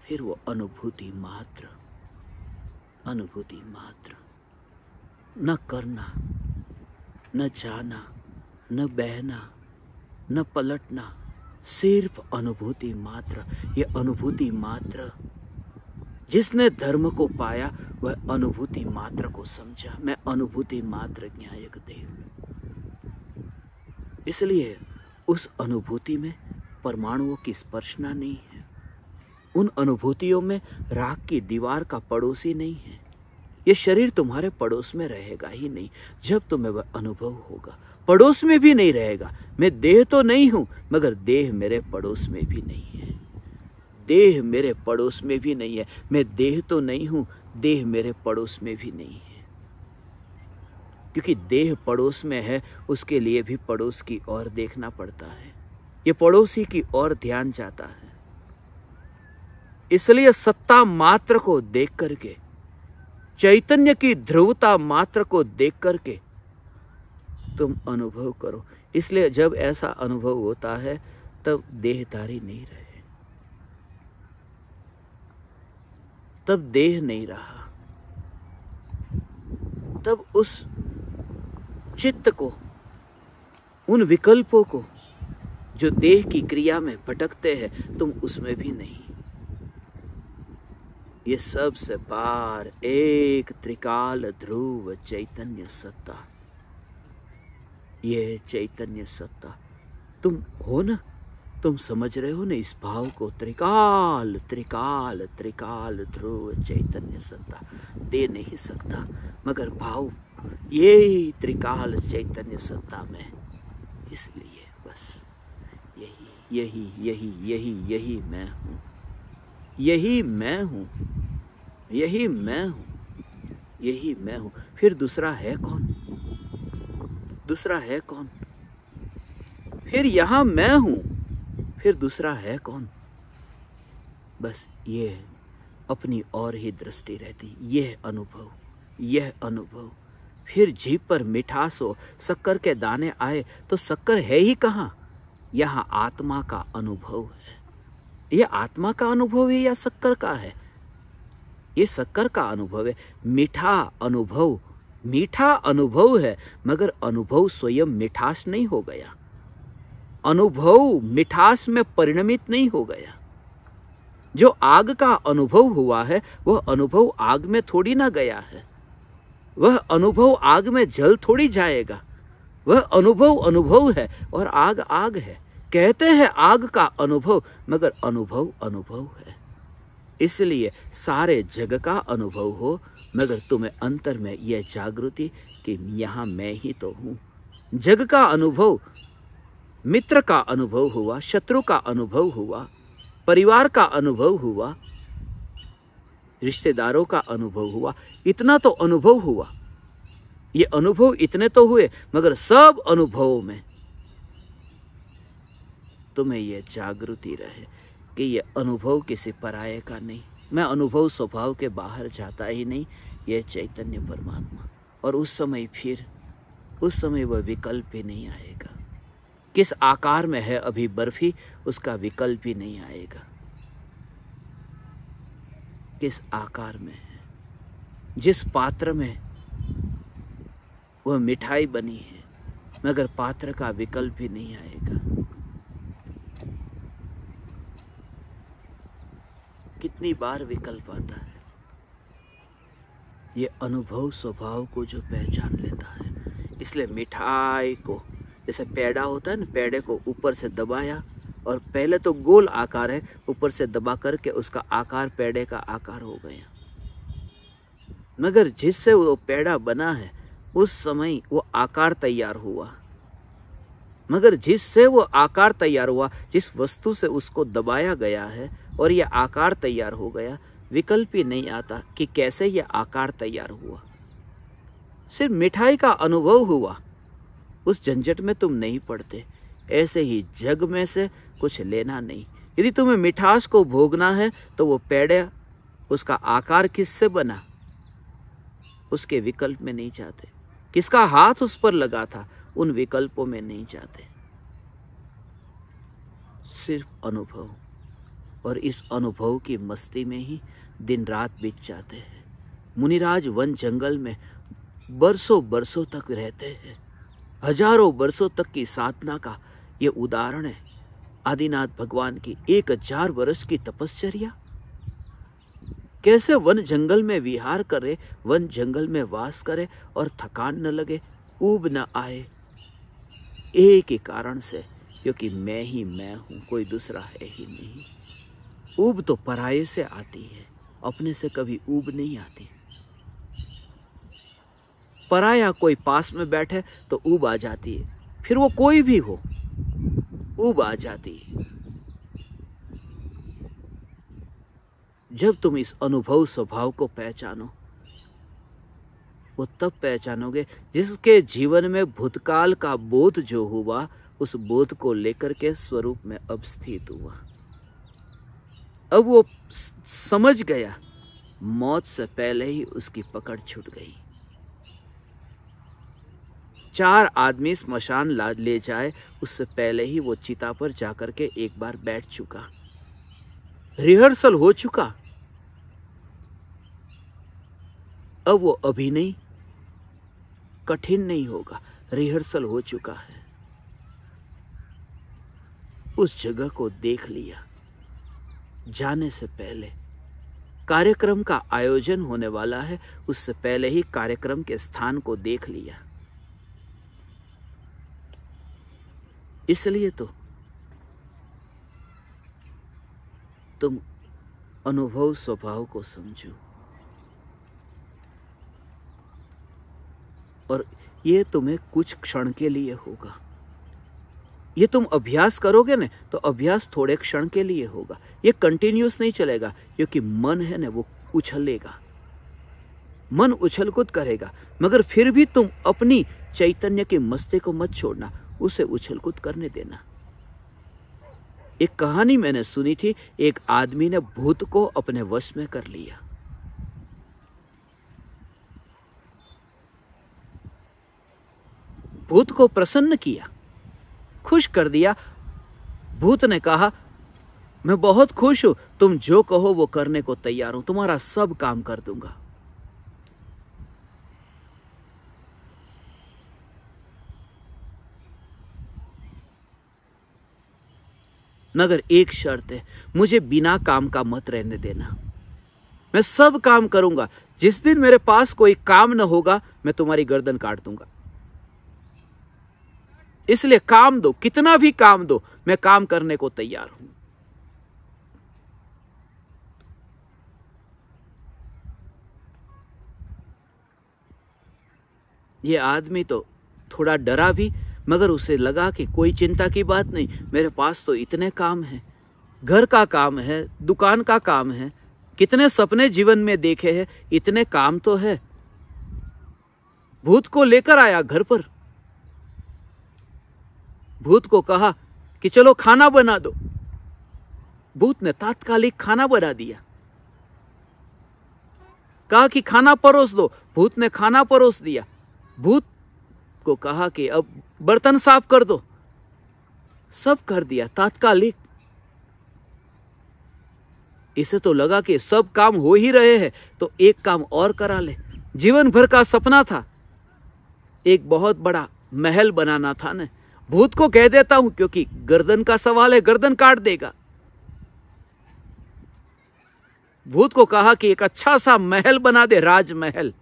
फिर वो अनुभूति मात्र, अनुभूति मात्र, न करना, न जाना, न बहना, न पलटना, सिर्फ अनुभूति मात्र। ये अनुभूति मात्र, जिसने धर्म को पाया वह अनुभूति मात्र को समझा। मैं अनुभूति मात्र ज्ञायक देव। इसलिए उस अनुभूति में परमाणुओं की स्पर्शना नहीं है, उन अनुभूतियों में राख की दीवार का पड़ोसी नहीं है। ये शरीर तुम्हारे पड़ोस में रहेगा ही नहीं जब तुम्हें वह अनुभव होगा। पड़ोस में भी नहीं रहेगा। मैं देह तो नहीं हूं, मगर देह मेरे पड़ोस में भी नहीं है। देह मेरे पड़ोस में भी नहीं है। मैं देह तो नहीं हूं, देह मेरे पड़ोस में भी नहीं है। क्योंकि देह पड़ोस में है, उसके लिए भी पड़ोस की ओर देखना पड़ता है। ये पड़ोसी की ओर ध्यान जाता है। इसलिए सत्ता मात्र को देख करके, चैतन्य की ध्रुवता मात्र को देख करके तुम अनुभव करो। इसलिए जब ऐसा अनुभव होता है तब देहधारी नहीं रहे, तब देह नहीं रहा, तब उस चित्त को, उन विकल्पों को जो देह की क्रिया में भटकते हैं, तुम उसमें भी नहीं। ये सब से पार एक त्रिकाल ध्रुव चैतन्य सत्ता, ये चैतन्य सत्ता तुम हो ना, तुम समझ रहे हो ना इस भाव को। त्रिकाल त्रिकाल त्रिकाल ध्रुव चैतन्य सत्ता दे नहीं सकता, मगर भाव यही त्रिकाल चैतन्य सत्ता में। इसलिए बस यही यही यही यही यही मैं हूं, यही मैं हूं, यही मैं हूं, यही मैं हूं। फिर दूसरा है कौन? दूसरा है कौन? फिर यहां मैं हूं, फिर दूसरा है कौन? बस ये अपनी और ही दृष्टि रहती, यह अनुभव, यह अनुभव। फिर जीभ पर मिठास हो, शक्कर के दाने आए तो शक्कर है ही कहां? यहां आत्मा का अनुभव है। यह आत्मा का अनुभव है या शक्कर का है? ये शक्कर का अनुभव है। मीठा अनुभव, मीठा अनुभव है, मगर अनुभव स्वयं मिठास नहीं हो गया, अनुभव मिठास में परिणमित नहीं हो गया। जो आग का अनुभव हुआ है वह अनुभव आग में थोड़ी ना गया है, वह अनुभव आग में जल थोड़ी जाएगा। वह अनुभव अनुभव है और आग आग है। कहते हैं आग का अनुभव, मगर अनुभव अनुभव है। इसलिए सारे जग का अनुभव हो, मगर तुम्हें अंतर में यह जागृति कि यहाँ मैं ही तो हूँ। जग का अनुभव, मित्र का अनुभव हुआ, शत्रु का अनुभव हुआ, परिवार का अनुभव हुआ, रिश्तेदारों का अनुभव हुआ, इतना तो अनुभव हुआ। ये अनुभव इतने तो हुए, मगर सब अनुभवों में तुम्हें यह जागृति रहे कि ये अनुभव किसी पराये का नहीं। मैं अनुभव स्वभाव के बाहर जाता ही नहीं, ये चैतन्य परमात्मा। और उस समय वह विकल्प ही नहीं आएगा। किस आकार में है अभी बर्फी, उसका विकल्प ही नहीं आएगा। किस आकार में है, जिस पात्र में वह मिठाई बनी है, मगर पात्र का विकल्प ही नहीं आएगा। कितनी बार विकल्प आता है। ये अनुभव स्वभाव को जो पहचान लेता है, इसलिए मिठाई को, जैसे पेड़ा होता है ना, पेड़े को ऊपर से दबाया और पहले तो गोल आकार है, ऊपर से दबा करके उसका आकार पेड़े का आकार हो गया। मगर जिससे वो पेड़ा बना है उस समय वो आकार तैयार हुआ। मगर जिससे वो आकार तैयार हुआ, जिस वस्तु से उसको दबाया गया है और ये आकार तैयार हो गया, विकल्प ही नहीं आता कि कैसे ये आकार तैयार हुआ। सिर्फ मिठाई का अनुभव हुआ, उस झंझट में तुम नहीं पड़ते। ऐसे ही जग में से कुछ लेना नहीं। यदि तुम्हें मिठास को भोगना है तो वो पेड़े, उसका आकार किससे बना, उसके विकल्प में नहीं जाते। किसका हाथ उस पर लगा था, उन विकल्पों में नहीं जाते। सिर्फ अनुभव, और इस अनुभव की मस्ती में ही दिन रात बीत जाते हैं। मुनिराज वन जंगल में बरसों बरसों तक रहते हैं। हजारों वर्षों तक की साधना का ये उदाहरण है। आदिनाथ भगवान की 1000 वर्ष की तपश्चर्या, कैसे वन जंगल में विहार करे, वन जंगल में वास करे और थकान न लगे, ऊब न आए। एक ही कारण से, क्योंकि मैं ही मैं हूं, कोई दूसरा है ही नहीं। ऊब तो पराये से आती है, अपने से कभी ऊब नहीं आती। पराया कोई पास में बैठे तो ऊब आ जाती है, फिर वो कोई भी हो, ऊब आ जाती है। जब तुम इस अनुभव स्वभाव को पहचानो, वो तब पहचानोगे जिसके जीवन में भूतकाल का बोध जो हुआ, उस बोध को लेकर के स्वरूप में अब स्थित हुआ। अब वो समझ गया, मौत से पहले ही उसकी पकड़ छूट गई। 4 आदमी स्मशान ले जाए, उससे पहले ही वो चिता पर जाकर के एक बार बैठ चुका। रिहर्सल हो चुका। अब वो अभिनय कठिन नहीं होगा, रिहर्सल हो चुका है। उस जगह को देख लिया। जाने से पहले कार्यक्रम का आयोजन होने वाला है, उससे पहले ही कार्यक्रम के स्थान को देख लिया। इसलिए तो तुम अनुभव स्वभाव को समझो, और ये तुम्हें कुछ क्षण के लिए होगा। ये तुम अभ्यास करोगे ना, तो अभ्यास थोड़े क्षण के लिए होगा, ये कंटिन्यूस नहीं चलेगा। क्योंकि मन है ना, वो उछलेगा, मन उछल कूद करेगा। मगर फिर भी तुम अपनी चैतन्य के मस्ते को मत छोड़ना, उसे उछल कूद करने देना। एक कहानी मैंने सुनी थी, एक आदमी ने भूत को अपने वश में कर लिया। भूत को प्रसन्न किया, खुश कर दिया। भूत ने कहा, मैं बहुत खुश हूं, तुम जो कहो वो करने को तैयार हूं, तुम्हारा सब काम कर दूंगा। मगर एक शर्त है, मुझे बिना काम का मत रहने देना। मैं सब काम करूंगा। जिस दिन मेरे पास कोई काम न होगा मैं तुम्हारी गर्दन काट दूंगा। इसलिए काम दो, कितना भी काम दो, मैं काम करने को तैयार हूं। ये आदमी तो थोड़ा डरा भी, मगर उसे लगा कि कोई चिंता की बात नहीं, मेरे पास तो इतने काम हैं। घर का काम है, दुकान का काम है, कितने सपने जीवन में देखे हैं, इतने काम तो है। भूत को लेकर आया घर पर। भूत को कहा कि चलो खाना बना दो। भूत ने तात्कालिक खाना बना दिया। कहा कि खाना परोस दो। भूत ने खाना परोस दिया। भूत को कहा कि अब बर्तन साफ कर दो। सब कर दिया तात्कालिक। इसे तो लगा कि सब काम हो ही रहे हैं तो एक काम और करा ले। जीवन भर का सपना था, एक बहुत बड़ा महल बनाना था न। भूत को कह देता हूं, क्योंकि गर्दन का सवाल है, गर्दन काट देगा। भूत को कहा कि एक अच्छा सा महल बना दे, राजमहल।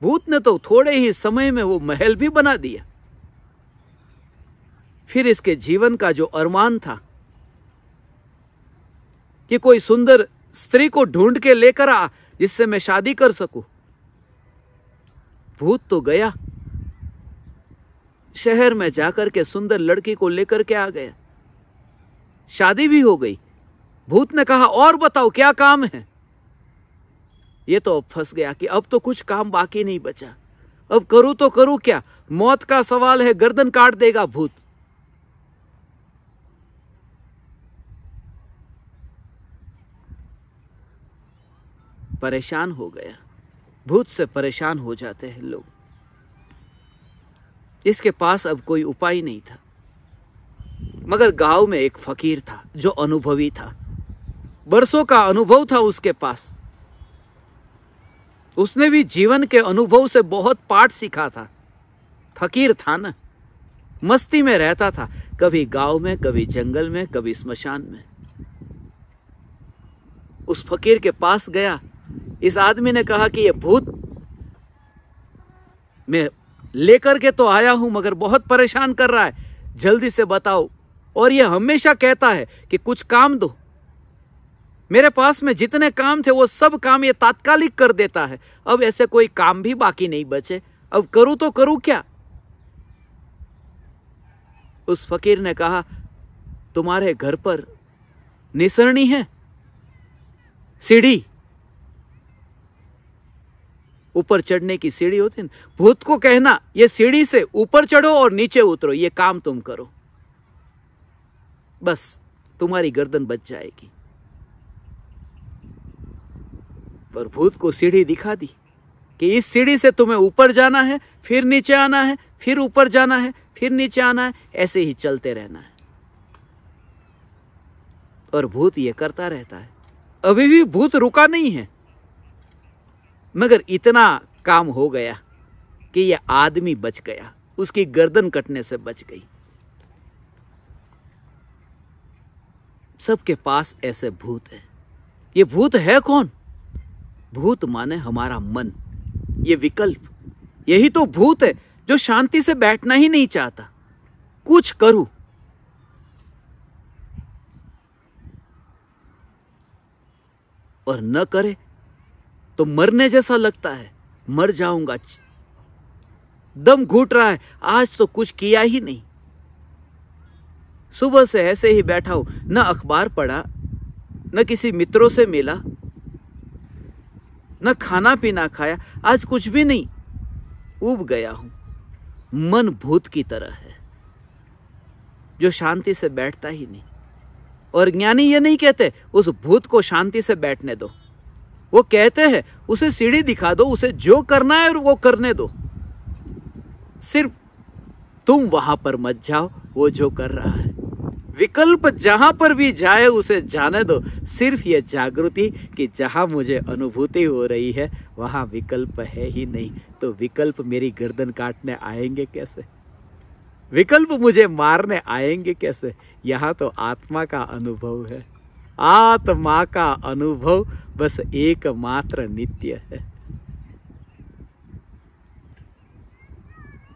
भूत ने तो थोड़े ही समय में वो महल भी बना दिया। फिर इसके जीवन का जो अरमान था कि कोई सुंदर स्त्री को ढूंढ के लेकर आ जिससे मैं शादी कर सकूं, भूत तो गया शहर में जाकर के सुंदर लड़की को लेकर के आ गया। शादी भी हो गई। भूत ने कहा और बताओ क्या काम है। ये तो अब फंस गया कि अब तो कुछ काम बाकी नहीं बचा। अब करूं तो करूं क्या, मौत का सवाल है, गर्दन काट देगा भूत। परेशान हो गया। भूत से परेशान हो जाते हैं लोग। इसके पास अब कोई उपाय नहीं था। मगर गांव में एक फकीर था जो अनुभवी था। बरसों का अनुभव था उसके पास। उसने भी जीवन के अनुभव से बहुत पाठ सीखा था। फकीर था ना, मस्ती में रहता था, कभी गांव में, कभी जंगल में, कभी स्मशान में। उस फकीर के पास गया। इस आदमी ने कहा कि ये भूत मैं लेकर के तो आया हूं मगर बहुत परेशान कर रहा है, जल्दी से बताओ। और ये हमेशा कहता है कि कुछ काम दो। मेरे पास में जितने काम थे वो सब काम ये तात्कालिक कर देता है। अब ऐसे कोई काम भी बाकी नहीं बचे। अब करूं तो करूं क्या। उस फकीर ने कहा तुम्हारे घर पर निसरनी है, सीढ़ी, ऊपर चढ़ने की सीढ़ी होती है। भूत को कहना ये सीढ़ी से ऊपर चढ़ो और नीचे उतरो, ये काम तुम करो, बस तुम्हारी गर्दन बच जाएगी। पर भूत को सीढ़ी दिखा दी कि इस सीढ़ी से तुम्हें ऊपर जाना है, फिर नीचे आना है, फिर ऊपर जाना है, फिर नीचे आना है, ऐसे ही चलते रहना है। और भूत ये करता रहता है। अभी भी भूत रुका नहीं है। मगर इतना काम हो गया कि यह आदमी बच गया, उसकी गर्दन कटने से बच गई। सबके पास ऐसे भूत है। ये भूत है कौन? भूत माने हमारा मन, ये विकल्प। यही तो भूत है जो शांति से बैठना ही नहीं चाहता। कुछ करूं, और न करे तो मरने जैसा लगता है। मर जाऊंगा, दम घुट रहा है, आज तो कुछ किया ही नहीं। सुबह से ऐसे ही बैठा हूं, न अखबार पढ़ा, न किसी मित्रों से मिला, न खाना पीना खाया, आज कुछ भी नहीं। ऊब गया हूं। मन भूत की तरह है जो शांति से बैठता ही नहीं। और ज्ञानी ये नहीं कहते उस भूत को शांति से बैठने दो। वो कहते हैं उसे सीढ़ी दिखा दो, उसे जो करना है वो करने दो, सिर्फ तुम वहां पर मत जाओ, वो जो कर रहा है। विकल्प जहां पर भी जाए उसे जाने दो। सिर्फ ये जागृति कि जहां मुझे अनुभूति हो रही है वहां विकल्प है ही नहीं, तो विकल्प मेरी गर्दन काटने आएंगे कैसे? विकल्प मुझे मारने आएंगे कैसे? यहाँ तो आत्मा का अनुभव है, आत्मा का अनुभव बस एकमात्र नित्य है।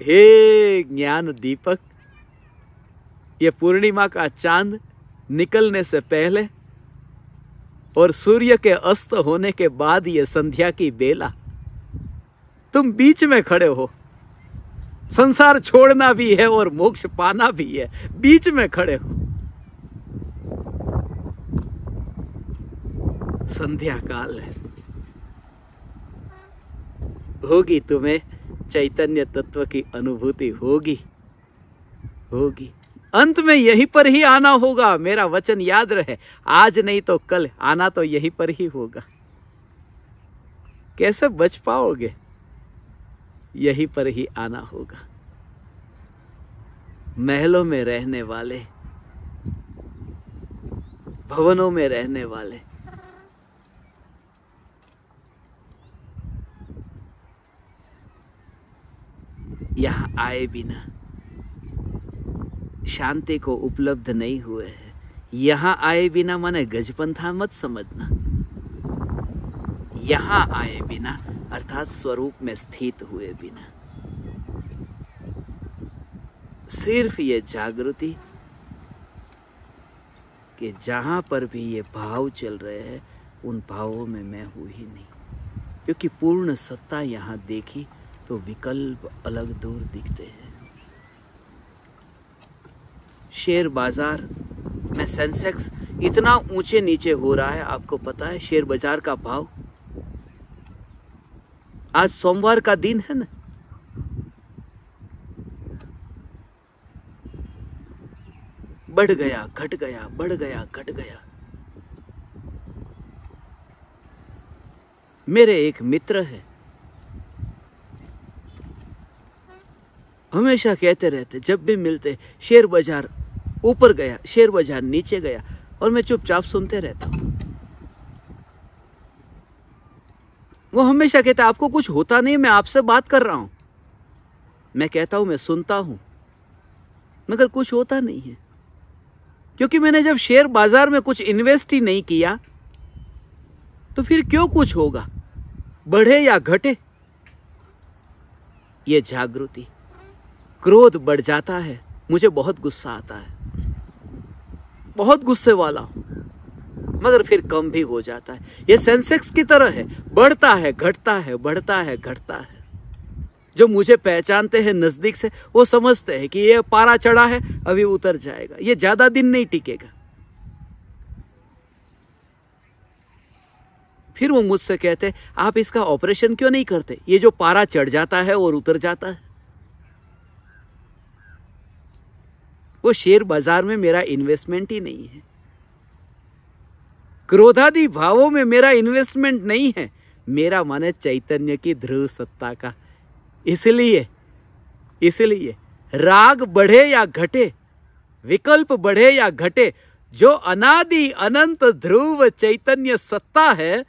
हे ज्ञान दीपक, ये पूर्णिमा का चांद निकलने से पहले और सूर्य के अस्त होने के बाद ये संध्या की बेला, तुम बीच में खड़े हो। संसार छोड़ना भी है और मोक्ष पाना भी है, बीच में खड़े हो। संध्या काल है, होगी तुम्हें चैतन्य तत्व की अनुभूति, होगी होगी। अंत में यहीं पर ही आना होगा, मेरा वचन याद रहे, आज नहीं तो कल आना तो यहीं पर ही होगा। कैसे बच पाओगे? यहीं पर ही आना होगा। महलों में रहने वाले, भवनों में रहने वाले, यहां आए बिना शांति को उपलब्ध नहीं हुए हैं। यहां आए बिना माने गजपंथा मत समझना। यहां आए बिना अर्थात स्वरूप में स्थित हुए बिना। सिर्फ ये जागृति कि जहां पर भी ये भाव चल रहे हैं उन भावों में मैं हूं ही नहीं, क्योंकि पूर्ण सत्ता यहां देखी तो विकल्प अलग दूर दिखते हैं। शेयर बाजार में सेंसेक्स इतना ऊंचे नीचे हो रहा है, आपको पता है शेयर बाजार का भाव? आज सोमवार का दिन है ना, बढ़ गया घट गया, बढ़ गया घट गया। मेरे एक मित्र है, हमेशा कहते रहते, जब भी मिलते, शेयर बाजार ऊपर गया, शेयर बाजार नीचे गया, और मैं चुपचाप सुनते रहता हूं। वो हमेशा कहता, आपको कुछ होता नहीं, मैं आपसे बात कर रहा हूं। मैं कहता हूं मैं सुनता हूं, मगर कुछ होता नहीं है, क्योंकि मैंने जब शेयर बाजार में कुछ इन्वेस्ट ही नहीं किया तो फिर क्यों कुछ होगा, बढ़े या घटे। ये जागृति। क्रोध बढ़ जाता है, मुझे बहुत गुस्सा आता है, बहुत गुस्से वाला हूं, मगर फिर कम भी हो जाता है। ये सेंसेक्स की तरह है, बढ़ता है घटता है, बढ़ता है घटता है। जो मुझे पहचानते हैं नजदीक से, वो समझते हैं कि ये पारा चढ़ा है, अभी उतर जाएगा, ये ज्यादा दिन नहीं टिकेगा। फिर वो मुझसे कहते, आप इसका ऑपरेशन क्यों नहीं करते? ये जो पारा चढ़ जाता है और उतर जाता है। वो शेयर बाजार में मेरा इन्वेस्टमेंट ही नहीं है, क्रोधादि भावों में मेरा इन्वेस्टमेंट नहीं है, मेरा मन है चैतन्य की ध्रुव सत्ता का। इसलिए राग बढ़े या घटे, विकल्प बढ़े या घटे, जो अनादि अनंत ध्रुव चैतन्य सत्ता है,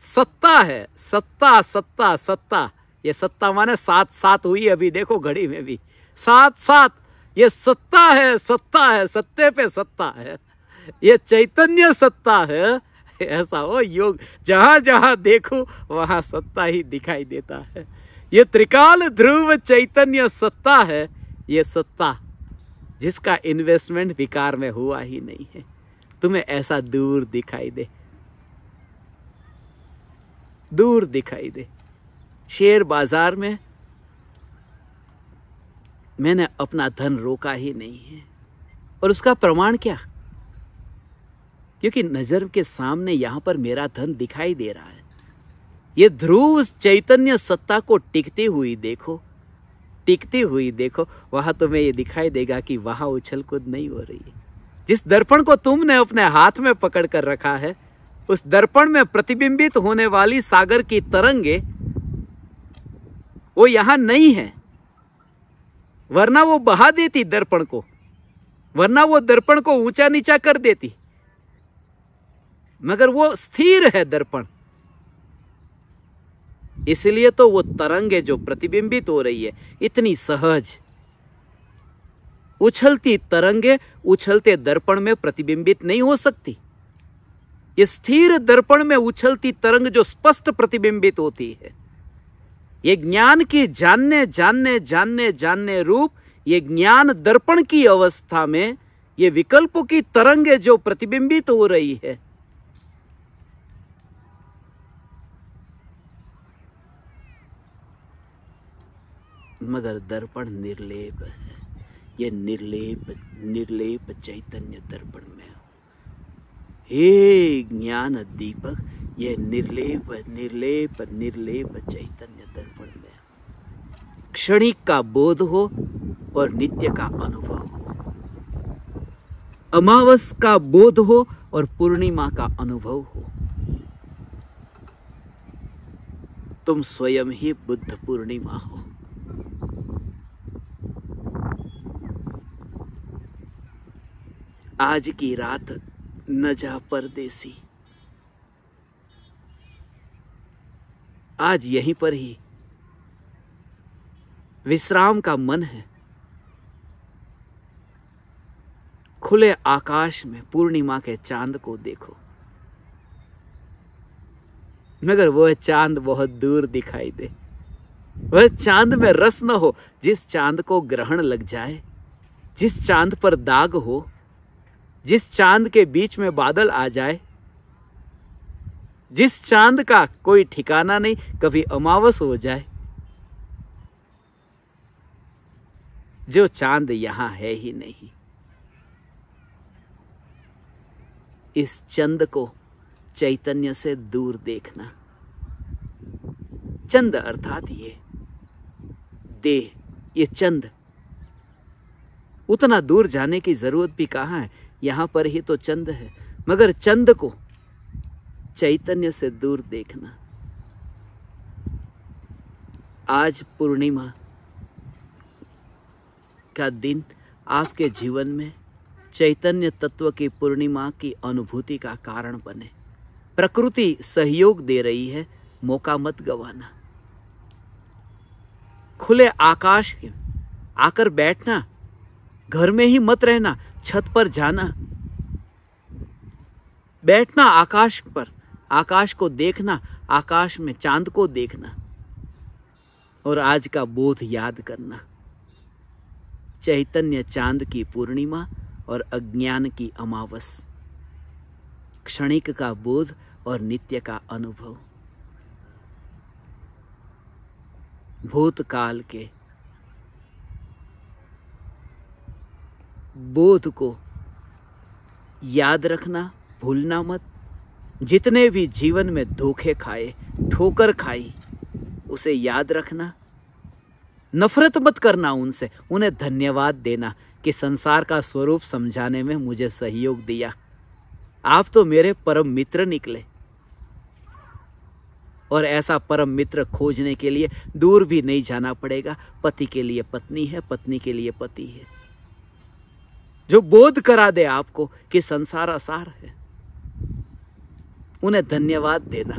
सत्ता है, सत्ता सत्ता सत्ता। ये सत्ता माने 7-7 हुई अभी, देखो घड़ी में भी 7-7। ये सत्ता है, सत्ता है, सत्ते पे सत्ता है, ये चैतन्य सत्ता है। ऐसा हो योग, जहां जहां देखो वहां सत्ता ही दिखाई देता है। ये त्रिकाल ध्रुव चैतन्य सत्ता है, ये सत्ता जिसका इन्वेस्टमेंट विकार में हुआ ही नहीं है। तुम्हें ऐसा दूर दिखाई दे, दूर दिखाई दे। शेयर बाजार में मैंने अपना धन रोका ही नहीं है, और उसका प्रमाण क्या? क्योंकि नजर के सामने यहां पर मेरा धन दिखाई दे रहा है। ये ध्रुव चैतन्य सत्ता को टिकती हुई देखो, टिकती हुई देखो, वहां तुम्हें ये दिखाई देगा कि वहां उछल कूद नहीं हो रही है। जिस दर्पण को तुमने अपने हाथ में पकड़ कर रखा है, उस दर्पण में प्रतिबिंबित होने वाली सागर की तरंगे वो यहां नहीं है, वरना वो बहा देती दर्पण को, वरना वो दर्पण को ऊंचा नीचा कर देती, मगर वो स्थिर है दर्पण। इसलिए तो वो तरंगे जो प्रतिबिंबित हो रही है इतनी सहज, उछलती तरंगे उछलते दर्पण में प्रतिबिंबित नहीं हो सकती। ये स्थिर दर्पण में उछलती तरंग जो स्पष्ट प्रतिबिंबित होती है, ये ज्ञान की जानने जानने जानने जानने रूप, ये ज्ञान दर्पण की अवस्था में ये विकल्पों की तरंगे जो प्रतिबिंबित हो रही है, मगर दर्पण निर्लेप है। ये निर्लेप निर्लेप चैतन्य दर्पण में हो। हे ज्ञान दीपक, ये निर्लेप निर्लेप निर्लेप चैतन्य दर्पण में हो। क्षणिक का बोध हो और नित्य का अनुभव हो, अमावस का बोध हो और पूर्णिमा का अनुभव हो। तुम स्वयं ही बुद्ध पूर्णिमा हो। आज की रात न जा परदेसी, आज यहीं पर ही विश्राम का मन है। खुले आकाश में पूर्णिमा के चांद को देखो, मगर वह चांद बहुत दूर दिखाई दे। वह चांद में रस न हो, जिस चांद को ग्रहण लग जाए, जिस चांद पर दाग हो, जिस चांद के बीच में बादल आ जाए, जिस चांद का कोई ठिकाना नहीं, कभी अमावस हो जाए, जो चांद यहां है ही नहीं। इस चंद को चैतन्य से दूर देखना। चंद अर्थात ये देह, ये चंद, उतना दूर जाने की जरूरत भी कहां है, यहां पर ही तो चंद है। मगर चंद को चैतन्य से दूर देखना। आज पूर्णिमा का दिन आपके जीवन में चैतन्य तत्व की पूर्णिमा की अनुभूति का कारण बने। प्रकृति सहयोग दे रही है, मौका मत गवाना। खुले आकाश के आकर बैठना, घर में ही मत रहना, छत पर जाना, बैठना आकाश पर, आकाश को देखना, आकाश में चांद को देखना और आज का बोध याद करना। चैतन्य चांद की पूर्णिमा और अज्ञान की अमावस, क्षणिक का बोध और नित्य का अनुभव। भूतकाल के बोध को याद रखना, भूलना मत। जितने भी जीवन में धोखे खाए, ठोकर खाई, उसे याद रखना। नफरत मत करना उनसे, उन्हें धन्यवाद देना कि संसार का स्वरूप समझाने में मुझे सहयोग दिया। आप तो मेरे परम मित्र निकले। और ऐसा परम मित्र खोजने के लिए दूर भी नहीं जाना पड़ेगा। पति के लिए पत्नी है, पत्नी के लिए पति है, जो बोध करा दे आपको कि संसार असार है। उन्हें धन्यवाद देना।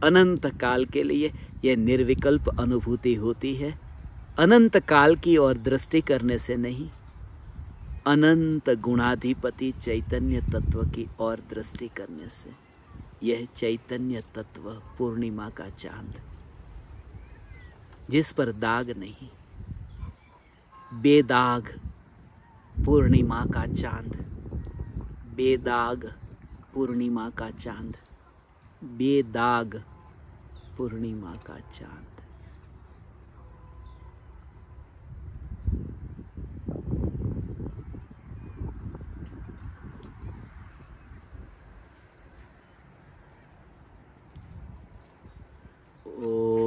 अनंत काल के लिए यह निर्विकल्प अनुभूति होती है। अनंत काल की ओर दृष्टि करने से नहीं, अनंत गुणाधिपति चैतन्य तत्व की ओर दृष्टि करने से। यह चैतन्य तत्व पूर्णिमा का चांद, जिस पर दाग नहीं, बेदाग पूर्णिमा का चांद, बेदाग पूर्णिमा का चांद, बेदाग पूर्णिमा का चांद। ओ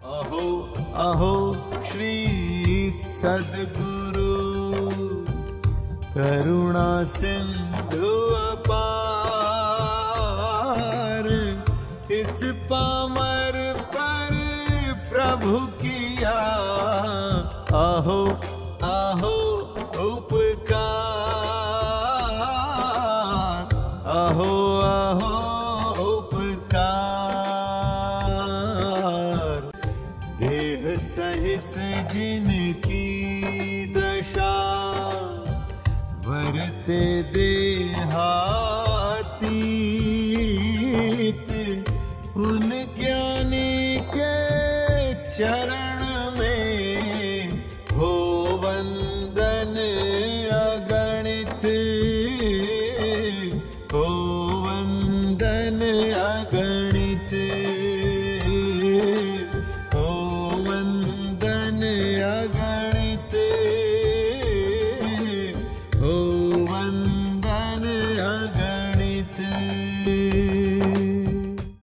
अहो अहो श्री सद्गुरु करुणा सिंधु अपार, इस पामर पर प्रभु किया आहो आहो उपकार, आहो आहो उपकार। देह सहित जिनकी दशा वरते देहातीत, उन ज्ञानी के चरण